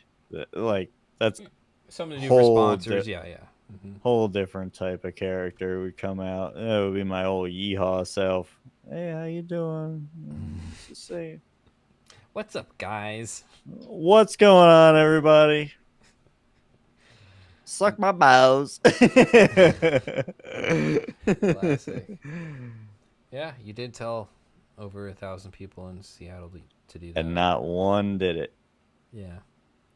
like that's Something to do for whole sponsors. Yeah, yeah. Hmm. whole different type of character would come out. It would be my old yeehaw self. Hey, how you doing? Just saying. What's up, guys? What's going on, everybody? Suck my balls. Classic. Yeah, you did tell over 1,000 people in Seattle to do And that. not one did it. Yeah,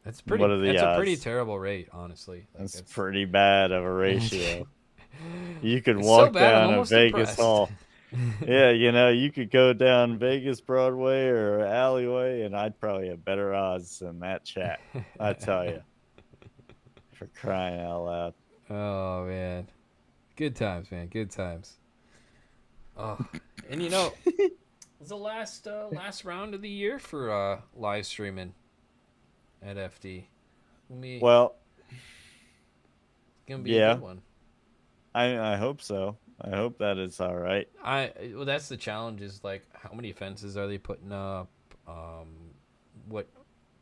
that's What pretty. are the That's a pretty odds? terrible rate, honestly. Like That's it's pretty bad of a ratio. You could it's so walk bad. I'm down a almost Vegas impressed. hall. Yeah, you could go down Vegas Broadway or alleyway, and I'd probably have better odds than that chat. I tell you, for crying out loud. Oh man, good times, man. Good times. Oh, and it's the last round of the year for live streaming at FD. It's Well, gonna be a good yeah, one. I hope so. I hope that it's all right. Well, that's the challenge. Is like how many fences are they putting up? What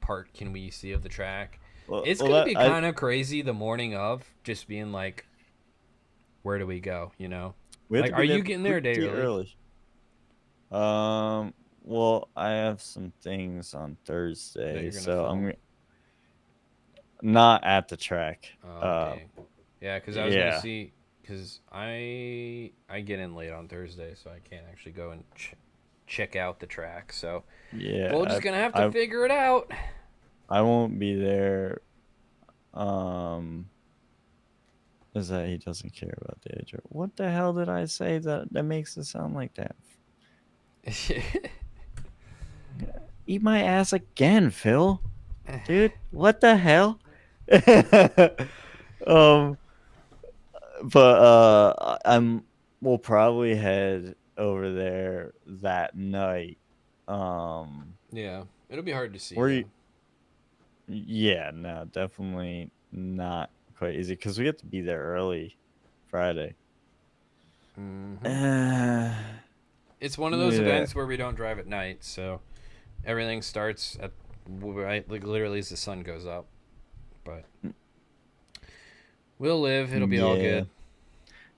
part can we see of the track? It's Well, gonna that be I kind of crazy the morning of, just being like, where do we go? we have to Like, are be there you getting there a day pretty early? early. Well, I have some things on That Thursday, you're gonna so film? not at the track. Oh, dang. Yeah, because I was gonna Yeah, see, because I get in late on Thursday, so I can't actually go and check out the track. So we're yeah. just gonna have to I figure it out. I won't be there. Um, is that he doesn't care about the age? What the hell did I say that makes it sound like that? Eat my ass again, Phil. Dude, what the hell? um, but we'll probably head over there that night. Yeah, it'll be hard to see Where you, though. yeah, no, definitely not quite easy because we have to be there early Friday. Hmm. Uh, It's one of those yeah, events where we don't drive at night, so everything starts at right, like literally as the sun goes up. But we'll live. It'll be all yeah. good.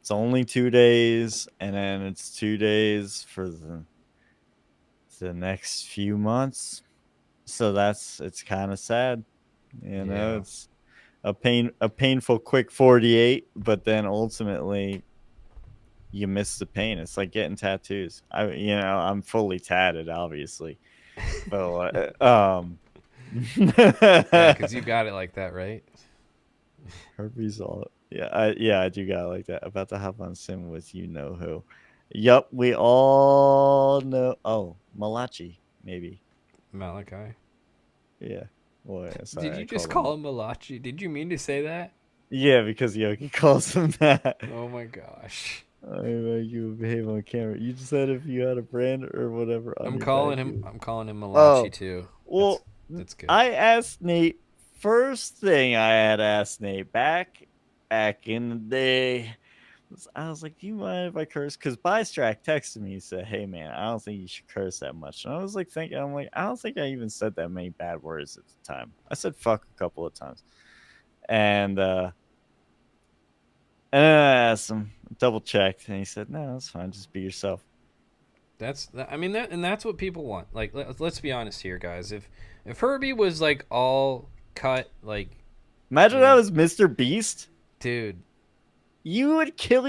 It's only 2 days, and then it's 2 days for the next few months. So it's kind of sad. Yeah. It's a painful quick 48, but then ultimately you miss the pain. It's like getting tattoos. I'm fully tatted, obviously, but Yeah, because you got it like that, right? Herbie's all I do got it like that. About to hop on sim with you know who. Yup, we all know. Oh, Malachi, maybe. Malachi. Yeah. Boy, Did sorry, you I just called him. call him Malachi? Did you mean to say that? Yeah, because Yogi calls him that. Oh my gosh. I make you behave on camera. You just said if you had a brand or whatever on I'm your back, calling him. you. I'm calling him Malachi Oh, too. That's well, that's good. I asked Nate. First thing I had asked Nate back in the day. I was like, "Do you mind if I curse?" Because Bystrack texted me. He said, "Hey man, I don't think you should curse that much." And I was like thinking, I'm like, I don't think I even said that many bad words at the time. I said "fuck" a couple of times, and and then I asked him, double checked, and he said, "No, that's fine. Just be yourself." I mean that, and that's what people want. Like, let's be honest here, guys. If Herbie was like all cut, like, Imagine you that know, was Mr. Beast. dude, You would kill.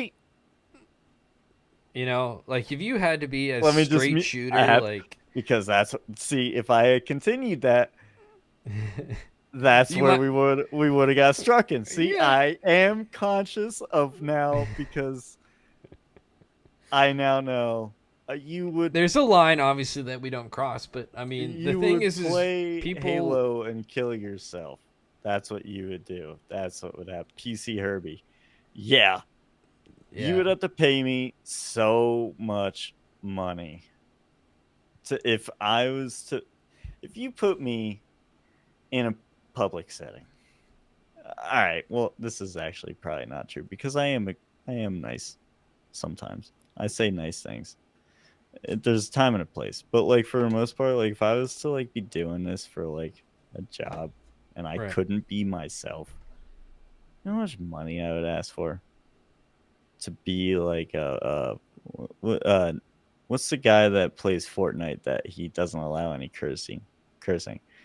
like if you had to be a Let me just straight I shooter, have like, because see if I had continued that, that's you where might, we would have got struck in. See, yeah. I am conscious of now because I now know you would There's a line, obviously, that we don't cross, but I mean, the you thing would is play people, Halo and kill yourself. That's what you would do. That's what would happen. PC Herbie. Yeah, you yeah. would have to pay me so much money to if you put me in a public setting. All right. Well, this is actually probably not true because I am nice sometimes. I say nice things. There's a time and a place, but like for the most part, like if I was to like be doing this for like a job and I Right. couldn't be myself, you know how much money I would ask for to be like what's the guy that plays Fortnite that he doesn't allow any cursing.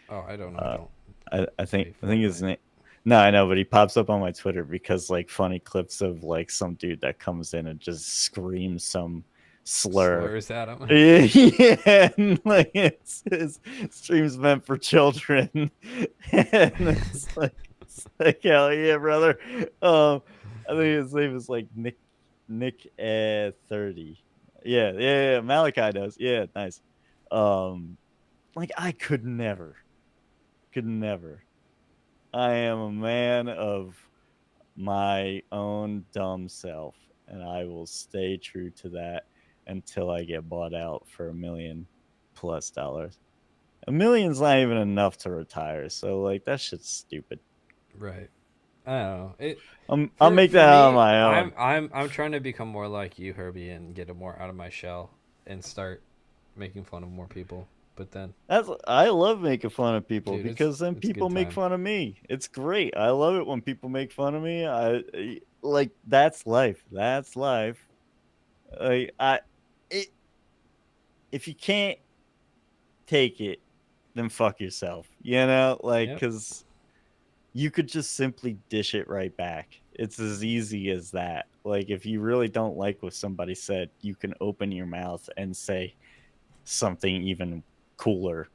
Oh, I don't know. I Uh, don't I think play his Fortnite. name. No, I know, but he pops up on my Twitter because like funny clips of like some dude that comes in and just screams some slur. Slurs at him. Yeah, and, like it's his streams meant for children, and it's like hell yeah, brother. I think his name is like Nick 30. Yeah. Malachi does. Yeah, nice. Um, like I could never. I am a man of my own dumb self, and I will stay true to that until I get bought out for $1 million plus. A million's not even enough to retire, so like that shit's stupid. Right. I don't know. I'll make For that on me, my own. I'm trying to become more like you, Herbie, and get more out of my shell and start making fun of more people. But then, I love making fun of people dude, because then it's a good people make time. fun of me. It's great. I love it when people make fun of me. Like that's life. That's life. I it, if you can't take it, then fuck yourself. You know, like Yep. cuz you could just simply dish it right back. It's as easy as that. Like if you really don't like what somebody said, you can open your mouth and say something even cooler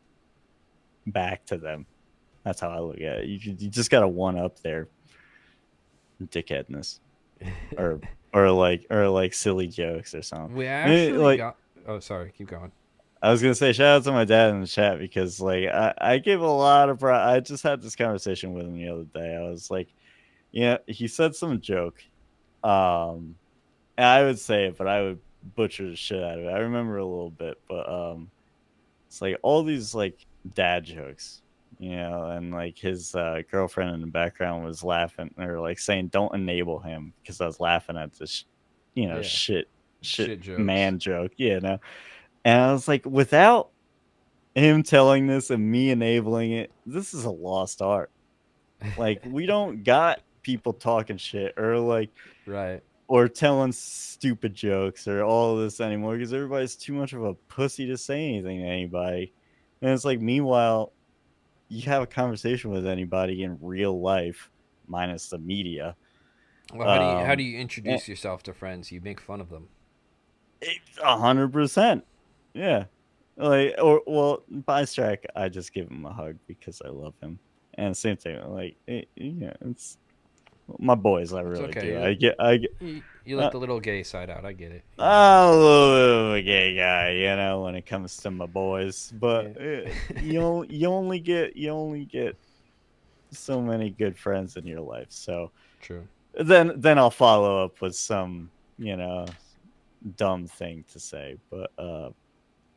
back to them. That's how I look at it. You just got to one up their dickheadness or or like silly jokes or something. We Maybe, actually like got. Oh, sorry. Keep going. I was gonna say, shout out to my dad in the chat because like I give a lot of I just had this conversation with him the other day. I was like, yeah, he said some joke. Um, and I would say it, but I would butcher the shit out of it. I remember a little bit, but it's like all these like dad jokes, and like his girlfriend in the background was laughing or like saying, "Don't enable him," because I was laughing at this, Yeah. shit Shit jokes. man joke, And I was like, without him telling this and me enabling it, this is a lost art. Like we don't got people talking shit Right. or telling stupid jokes or all of this anymore because everybody's too much of a pussy to say anything to anybody. And it's like, meanwhile, you have a conversation with anybody in real life, minus the media. Well, how do Um, you eh, introduce yourself to friends? You make fun of them. 100%. Yeah. Like, or well, by strike, I just give him a hug because I love him. And same thing, like, yeah, it's my boys. I It's really okay. do. I get, You let the little gay side out. I get it. I'm a little bit of a gay guy, when it comes to my boys. But Yeah. you only get so many good friends in your life. So True. then I'll follow up with some dumb thing to say. But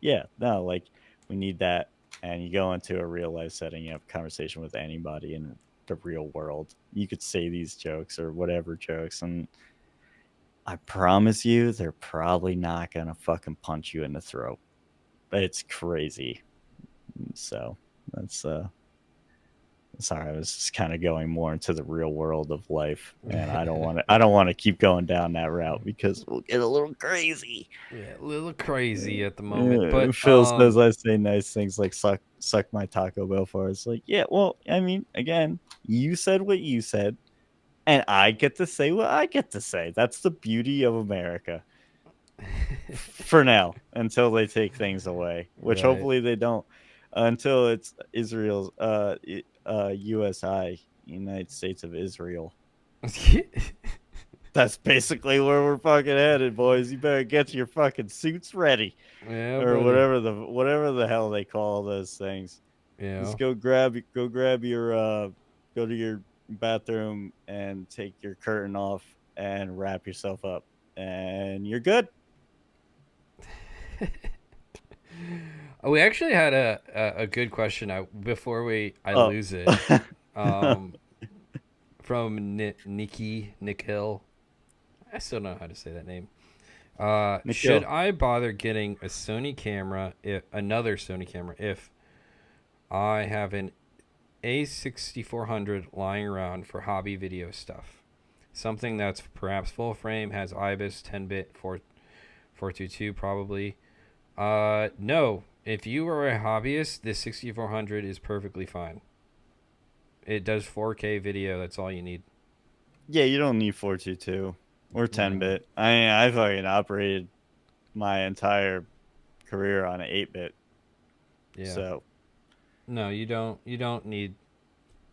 yeah, no, like we need that. And you go into a real life setting, you have a conversation with anybody in the real world. You could say these jokes or whatever jokes, and I promise you, they're probably not gonna fucking punch you in the throat. It's crazy. So that's sorry, I was just kind of going more into the real world of life, and I don't want to keep going down that route because we'll get a little crazy. Yeah, a little crazy at the moment, but Phil says I say nice things like suck my Taco Bell for. It's like, yeah, well, I mean, again, you said what you said, and I get to say what I get to say. That's the beauty of America. For now, until they take things away, which right. hopefully they don't, until it's Israel's USI, United States of Israel. That's basically where we're fucking headed, boys. You better get your fucking suits ready, Yeah, or buddy. whatever the hell they call those things. Yeah. Just go grab your go to your bathroom and take your curtain off and wrap yourself up, and you're good. We actually had a good question before I Oh. lose it. Um, from Nick Hill. I still don't know how to say that name. Should Nikhil. I bother getting another Sony camera if I have an A6400 lying around for hobby video stuff? Something that's perhaps full frame, has IBIS 10-bit 422 probably. No. If you are a hobbyist, this 6400 is perfectly fine. It does 4K video. That's all you need. Yeah, you don't need 422 or No. 10-bit. I fucking operated my entire career on an 8-bit. Yeah. So, No, you don't. You don't need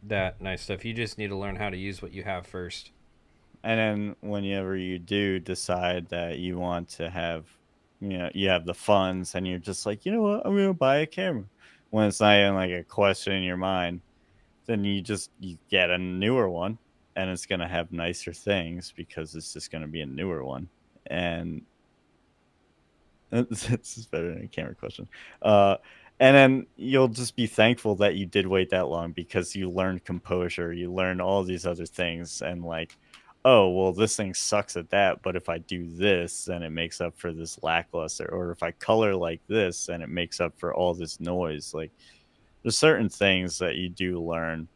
that nice stuff. You just need to learn how to use what you have first. and then whenever you do decide that you want to have, you have the funds and you're just like, you know what, I'm gonna buy a camera. When it's not even like a question in your mind, then you get a newer one, and it's gonna have nicer things because it's just gonna be a newer one, and it's just better than a camera question. Uh, and then you'll just be thankful that you did wait that long because you learned composure, you learned all these other things, and like, oh well, this thing sucks at that, but if I do this, then it makes up for this lackluster, or if I color like this, then it makes up for all this noise. Like, there's certain things that you do learn.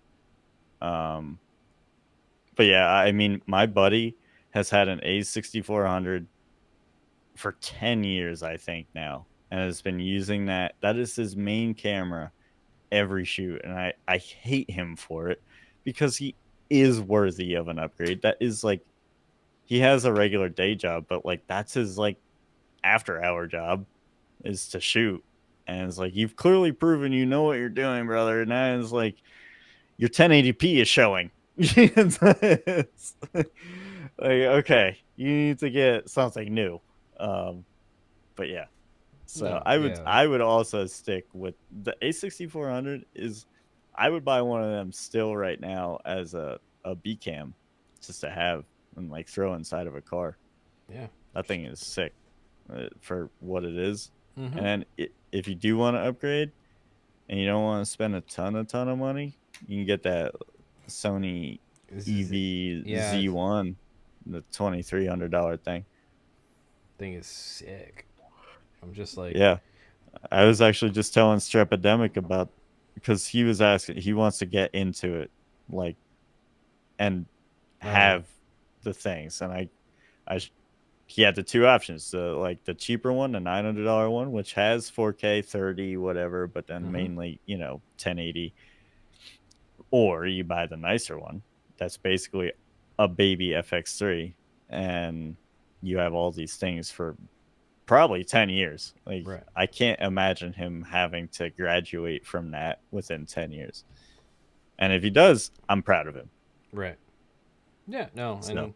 Um, but yeah, I mean, my buddy has had an A6400 for 10 years, I think now, and has been using that. That is his main camera every shoot. And I hate him for it because he is worthy of an upgrade. That is like, he has a regular day job, but like, that's his like after hour job is to shoot. And it's like, you've clearly proven you know what you're doing, brother. And that is like, your 1080p is showing. It's like, okay, you need to get something new. Um, but yeah, so No, I would yeah, I would also stick with the A6400 is I would buy one of them still right now as a B cam just to have and like throw inside of a car. yeah. That thing is sick for what it is. Mm-hmm. And then if you do want to upgrade and you don't want to spend a ton of money, you can get that Sony This is EV yeah. Z1, the $2,300 thing. Thing is sick. I'm just like, Yeah, I was actually just telling Strepidemic about because he was asking, he wants to get into it, like, and oh, have the things, and I, he had the two options, like the cheaper one, the $900 one, which has 4K, 30, whatever, but then mm-hmm. mainly 1080, or you buy the nicer one, that's basically a baby FX3, and you have all these things for probably 10 years. Like, Right, I can't imagine him having to graduate from that within 10 years. And if he does, I'm proud of him. right. Yeah, no, So,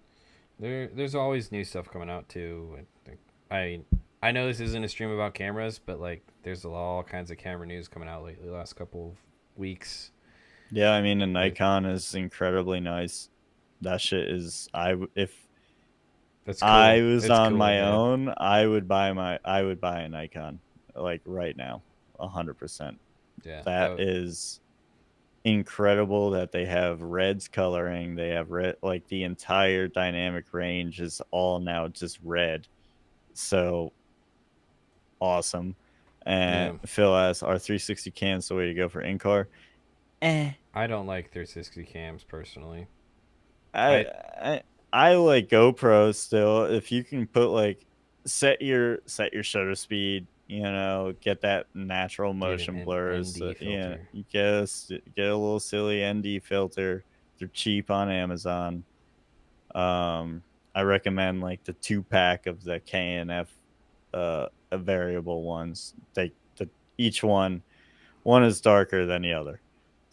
and there's always new stuff coming out too. I I know this isn't a stream about cameras, but like there's all kinds of camera news coming out lately. The last couple of weeks yeah, I mean, the with Nikon is incredibly nice. That shit is, if that's I cool. was It's on cool, my yeah. own, I would buy a Nikon like right now, 100%. Yeah, That that is incredible that they have reds coloring. They have red, like the entire dynamic range is all now just red. So awesome. And yeah. Phil asks, "Are 360 cams the way to go for in car?" Eh. I don't like 360 cams personally. I I I I like GoPro still. If you can put like set your shutter speed, get that natural get an motion blurs. ND Yeah, filter. you get a little silly ND filter. They're cheap on Amazon. Um, I recommend like the 2 pack of the KNF variable ones. Each one is darker than the other.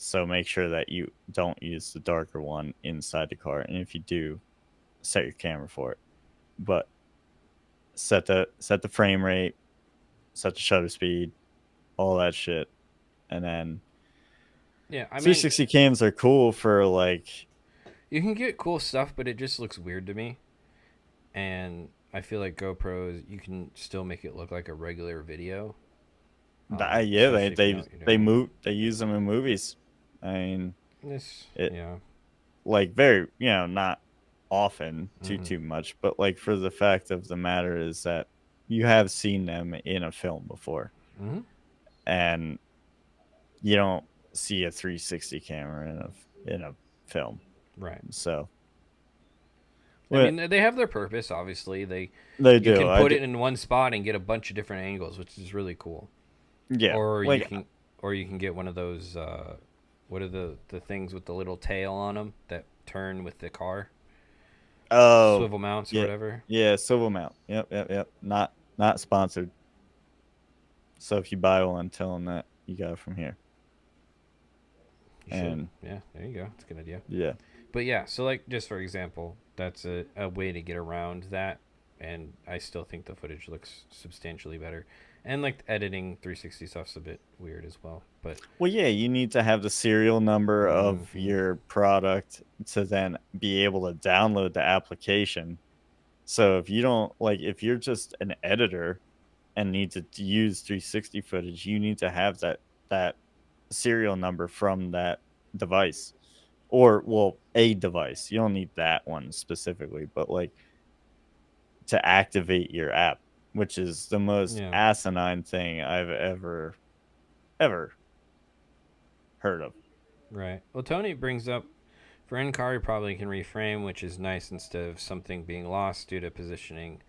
So make sure that you don't use the darker one inside the car. And if you do, set your camera for it. But set the frame rate, set the shutter speed, all that shit. And then Yeah, I mean 360 cams are cool for like you can get cool stuff, but it just looks weird to me. And I feel like GoPros, you can still make it look like a regular video, yeah, especially if you know what you're they doing. they use them in movies. I mean, This, it yeah, like very, not often mm-hmm. too much, but like for the fact of the matter is that you have seen them in a film before, Mm-hmm. and you don't see a 360 camera in a film. Right. So, I what mean, they have their purpose. Obviously, they you do, can put it in one spot and get a bunch of different angles, which is really cool. yeah, Or you like, can, or you can get one of those. What are the things with the little tail on them that turn with the car? oh Swivel mounts or yeah, whatever. yeah, Silver Mount, yep. Not sponsored. So if you buy one, tell them that you got it from here, You should. and Yeah, there you go. It's a good idea. yeah, But yeah, so like just for example, that's a way to get around that. and I still think the footage looks substantially better. And like the editing 360 stuff's a bit weird as well, but Well, yeah, you need to have the serial number of hmm your product to then be able to download the application. So if you don't like, if you're just an editor and need to use 360 footage, you need to have that serial number from that device, or well, a device. You don't need that one specifically, but like to activate your app, which is the most yeah, asinine thing I've ever heard of. right. Well, Tony brings up for in-car you probably can reframe, which is nice instead of something being lost due to positioning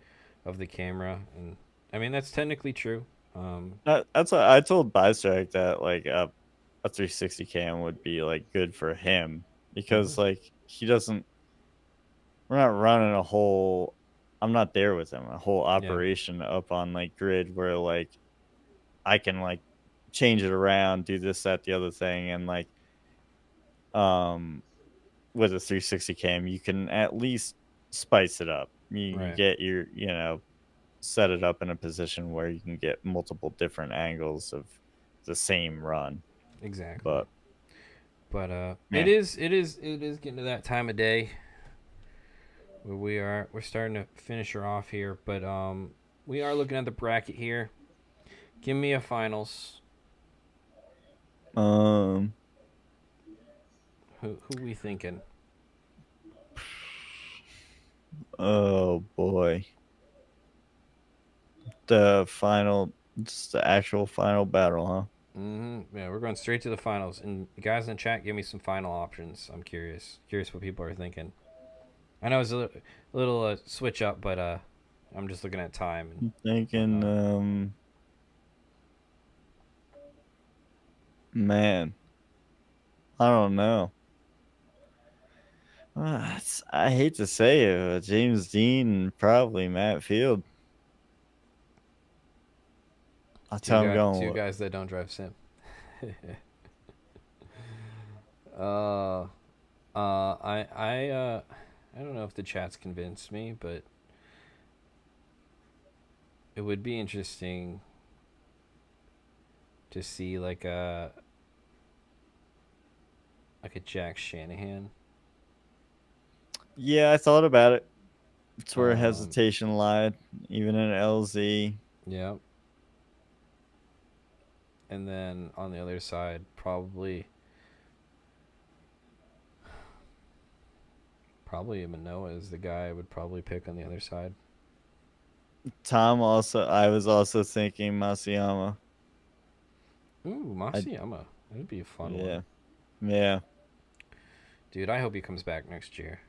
of the camera, and I mean that's technically true. That's what I told Bystrike, that like a 360 cam would be like good for him, hmm because like he doesn't. We're not running a whole. I'm not there with him. A whole Yeah, operation up on like grid where like I can like change it around, do this, that, the other thing, and like um with a 360 cam, you can at least spice it up. You right. get your, set it up in a position where you can get multiple different angles of the same run. Exactly. But But it man, is getting to that time of day where we're starting to finish her off here. But we are looking at the bracket here. Give me a finals. um, Who we thinking? oh boy, the final, just the actual final battle, huh? Yeah, we're going straight to the finals. And guys in the chat, give me some final options. I'm curious what people are thinking. I know it's a little switch up, but I'm just looking at time and I'm thinking, whatnot. man, I don't know. I hate to say it, but James Dean and probably Matt Field. That's how I'm going Two with. guys that don't drive sim. uh, I don't know if the chat's convinced me, but it would be interesting to see like a Jack Shanahan. Yeah, I thought about it. It's where Um, hesitation lied, even in LZ. yeah, and then on the other side, probably Manoa is the guy I would probably pick on the other side. Tom also, I was also thinking Masayama. Ooh, I Masayama. That'd be a fun one. Yeah, yeah, Dude, I hope he comes back next year.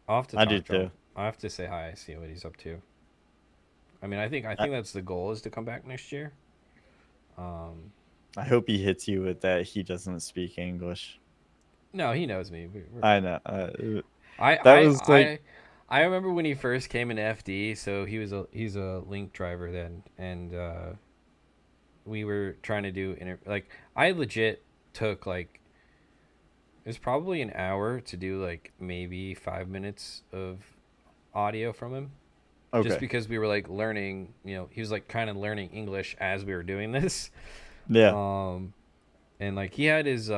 I'll have to I do talk to him. too. I'll have to say hi, see what he's up to. I mean, I I, think that's the goal is to come back next year. Um, I hope he hits you with that. He doesn't speak English. no, he knows me. I know. I That I was like, I I remember when he first came into FD. So he's a link driver then, and we were trying to do like I legit took like it was probably an hour to do like maybe 5 minutes of audio from him just okay. because we were like learning, he was like kind of learning English as we were doing this. Yeah. Um, and like he had his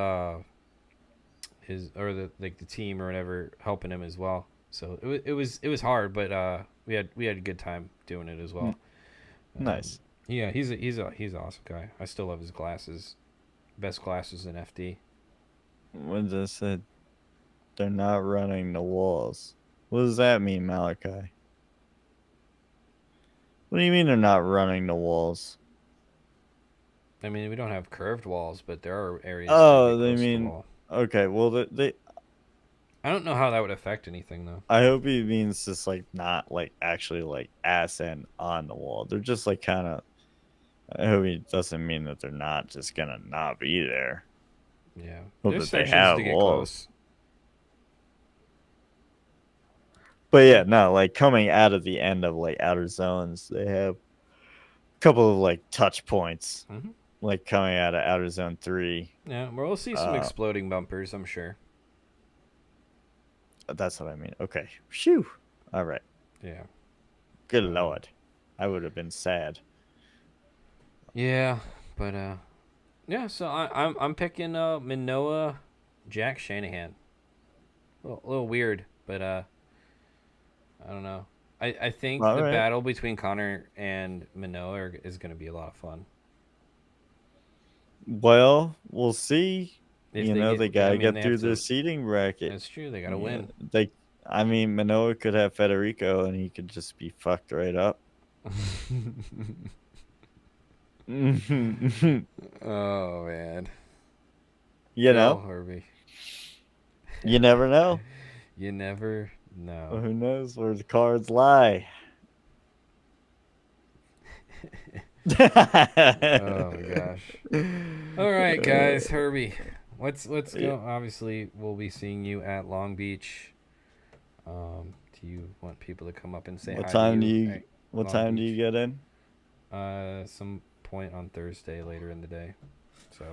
or the like the team or whatever helping him as well. So it was hard, but we had a good time doing it as N- well. Um, nice. yeah, he's an awesome guy. I still love his glasses. Best glasses in FD. When I said they're not running the walls, what does that mean, Malachi? What do you mean they're not running the walls? I mean, we don't have curved walls, but there are areas that Oh, get they close to the mean, wall. okay. Well, they I don't know how that would affect anything though. I hope he means just like not like actually like ass end on the wall. They're just like kind of. I hope he doesn't mean that they're not just gonna not be there. Yeah, Hope there's that they sections have to get walls. close. But yeah, no, like coming out of the end of like outer zones, they have a couple of like touch points, hmm like coming out of outer zone 3. Yeah, we'll see some Uh, exploding bumpers, I'm sure. that's what I mean. Okay, shoo. All right. Yeah. Good lord, I would have been sad. Yeah, but yeah. So I'm picking Manoa, Jack Shanahan. A little weird, but I don't know. I think All the right. battle between Connor and Manoa is going to be a lot of fun. Well, we'll see. If they They get, I gotta mean, get they have through the to. seating bracket. That's true. They got to Yeah, win. I mean, Manoa could have Federico, and he could just be fucked right up. you Oh man, go know, Herbie. you never know. You never know. Who knows where the cards lie? Oh my gosh. All right, guys. Herbie, let's go. Obviously, we'll be seeing you at Long Beach. Do you want people to come up and say what hi to time do you you at what Long time do you Beach? get in? Some point on Thursday later in the day. So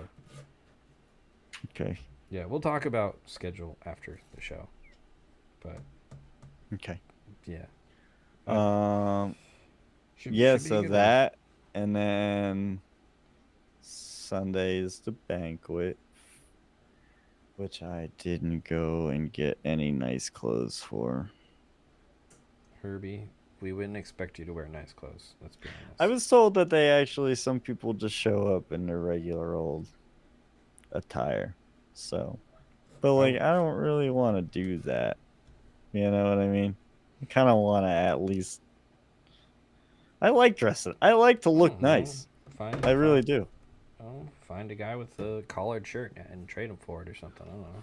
Okay. yeah, we'll talk about schedule after the show. But Okay. yeah, Um. Yeah. should be a So good one. that, and then Sunday is the banquet, which I didn't go and get any nice clothes for. Herbie, we wouldn't expect you to wear nice clothes. Let's be I honest. was told that some people just show up in their regular old attire. So, but Oh, like, I don't really want to do that. You know what I mean? I kind of want to at least. I like dressing. I like to I look don't know. nice. Find I really find do. oh, find a guy with a collared shirt and trade him for it or something. I don't know.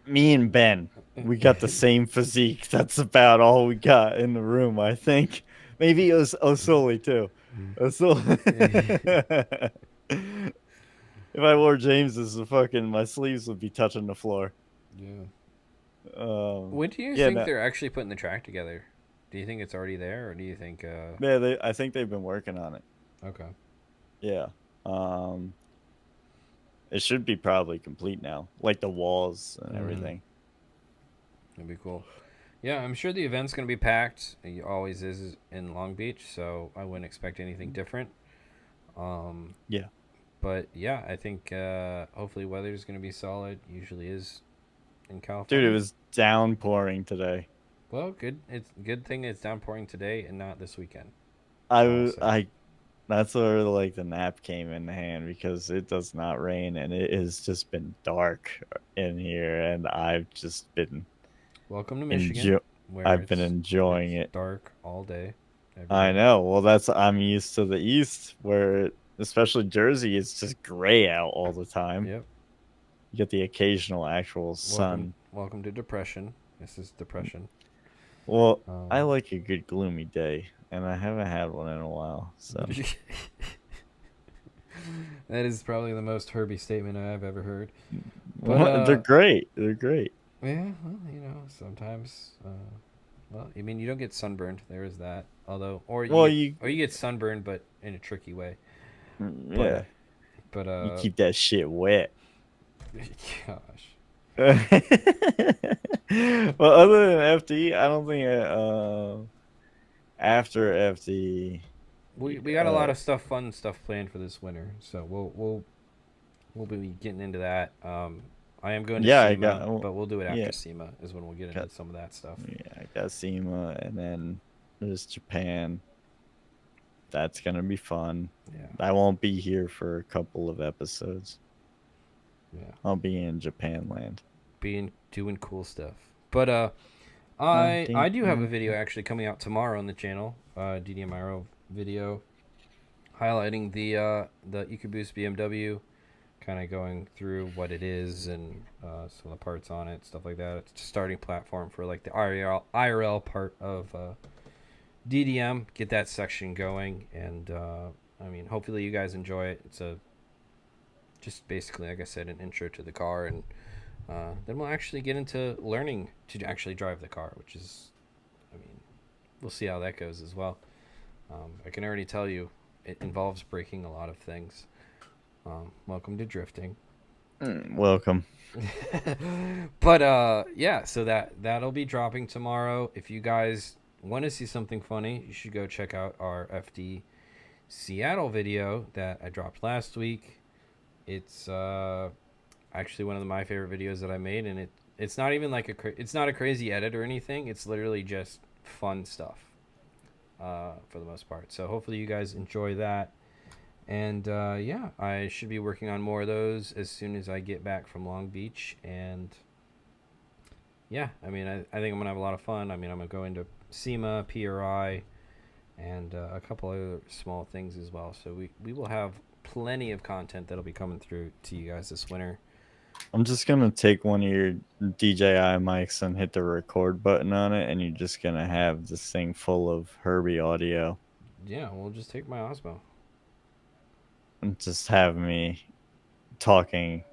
Me and Ben, we got the same physique. That's about all we got in the room, I think. Maybe it was Osoli too. Osoli. If I wore James's, the fucking my sleeves would be touching the floor. Yeah. Um, When do you yeah, think no, they're actually putting the track together? Do you think it's already there, or do you think? yeah. I think they've been working on it. Okay. Yeah. Um, it should be probably complete now, like the walls and Mm-hmm. everything. That'd be cool. Yeah, I'm sure the event's gonna be packed. It always is in Long Beach, so I wouldn't expect anything different. Um, Yeah, but yeah, I think hopefully weather's gonna be solid. Usually is in dude, it California. was downpouring today. Well, good. It's good thing it's downpouring today and not this weekend. I, That's all I'll w- say. I, that's where like the nap came in hand because it does not rain and it has just been dark in here, and Welcome to Michigan, enjoy, where I've been enjoying it's it. dark all day, every I day. know. Well, I'm used to the East, where especially Jersey, it's just gray out all the time. Yep. You get the occasional actual sun. Welcome to depression. This is depression. Well, I Um, like a good gloomy day, and I haven't had one in a while. So that is probably the most Herbie statement I've ever heard. But they're great. They're great. yeah, well, sometimes. Well, I mean, you don't get sunburned. There is that. Although, Well, you or you get sunburned, but in a tricky way. But yeah, but you keep that shit wet. gosh, Well, other than FD, I don't think after FD. we got a lot of fun stuff planned for this winter. So we'll be getting into that. I am going to Yeah, SEMA, but we'll do it after yeah, SEMA is when we'll get into got some of that stuff. yeah, I got SEMA, and then there's Japan. That's gonna be fun. Yeah, I won't be here for a couple of episodes. yeah, I'll be in Japan land. doing cool stuff. But I do have a video actually coming out tomorrow on the channel, DDMIRO video, highlighting the EcoBoost BMW, kind of going through what it is and some of the parts on it, stuff like that. It's a starting platform for like the IRL part of DDM. Get that section going, and I mean, hopefully you guys enjoy it. It's just basically, like I said, an intro to the car, and then we'll actually get into learning to actually drive the car, which is, I mean, we'll see how that goes as well. I can already tell you it involves breaking a lot of things. Welcome to drifting. Welcome. But yeah, so that'll be dropping tomorrow. If you guys want to see something funny, you should go check out our FD Seattle video that I dropped last week. It's actually one of my favorite videos that I made, and it's not even like it's not a crazy edit or anything. It's literally just fun stuff for the most part. So hopefully you guys enjoy that. And yeah, I should be working on more of those as soon as I get back from Long Beach. And yeah, I mean, I think I'm gonna have a lot of fun. I mean, I'm gonna go into SEMA, PRI, and a couple other small things as well. So we will have plenty of content that'll be coming through to you guys this winter. I'm just gonna take one of your DJI mics and hit the record button on it, and you're just gonna have this thing full of Herbie audio, Yeah, we'll just take my Osmo. and just have me talking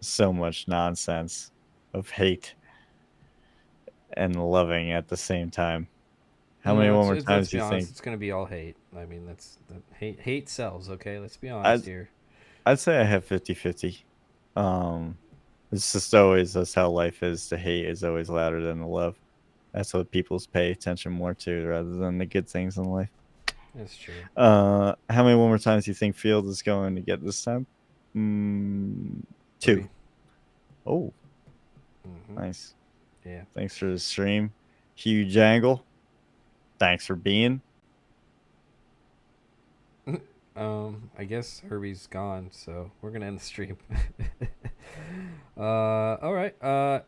so much nonsense of hate and loving at the same time. How many No, more let's times do be you honest. think? It's gonna be all hate. I mean, that's hate sells. Okay, let's be honest I'd here. I'd say I have 50-50. Um, it's just always that's how life is. The hate is always louder than the love. That's what people pay attention more to rather than the good things in life. That's true. How many more times do you think Field is going to get this time? Two. 3. Oh, Mm-hmm. nice. Yeah. Thanks for the stream. Huge angle. Thanks for being. I guess Herbie's gone, so we're gonna end the stream. All right. Well.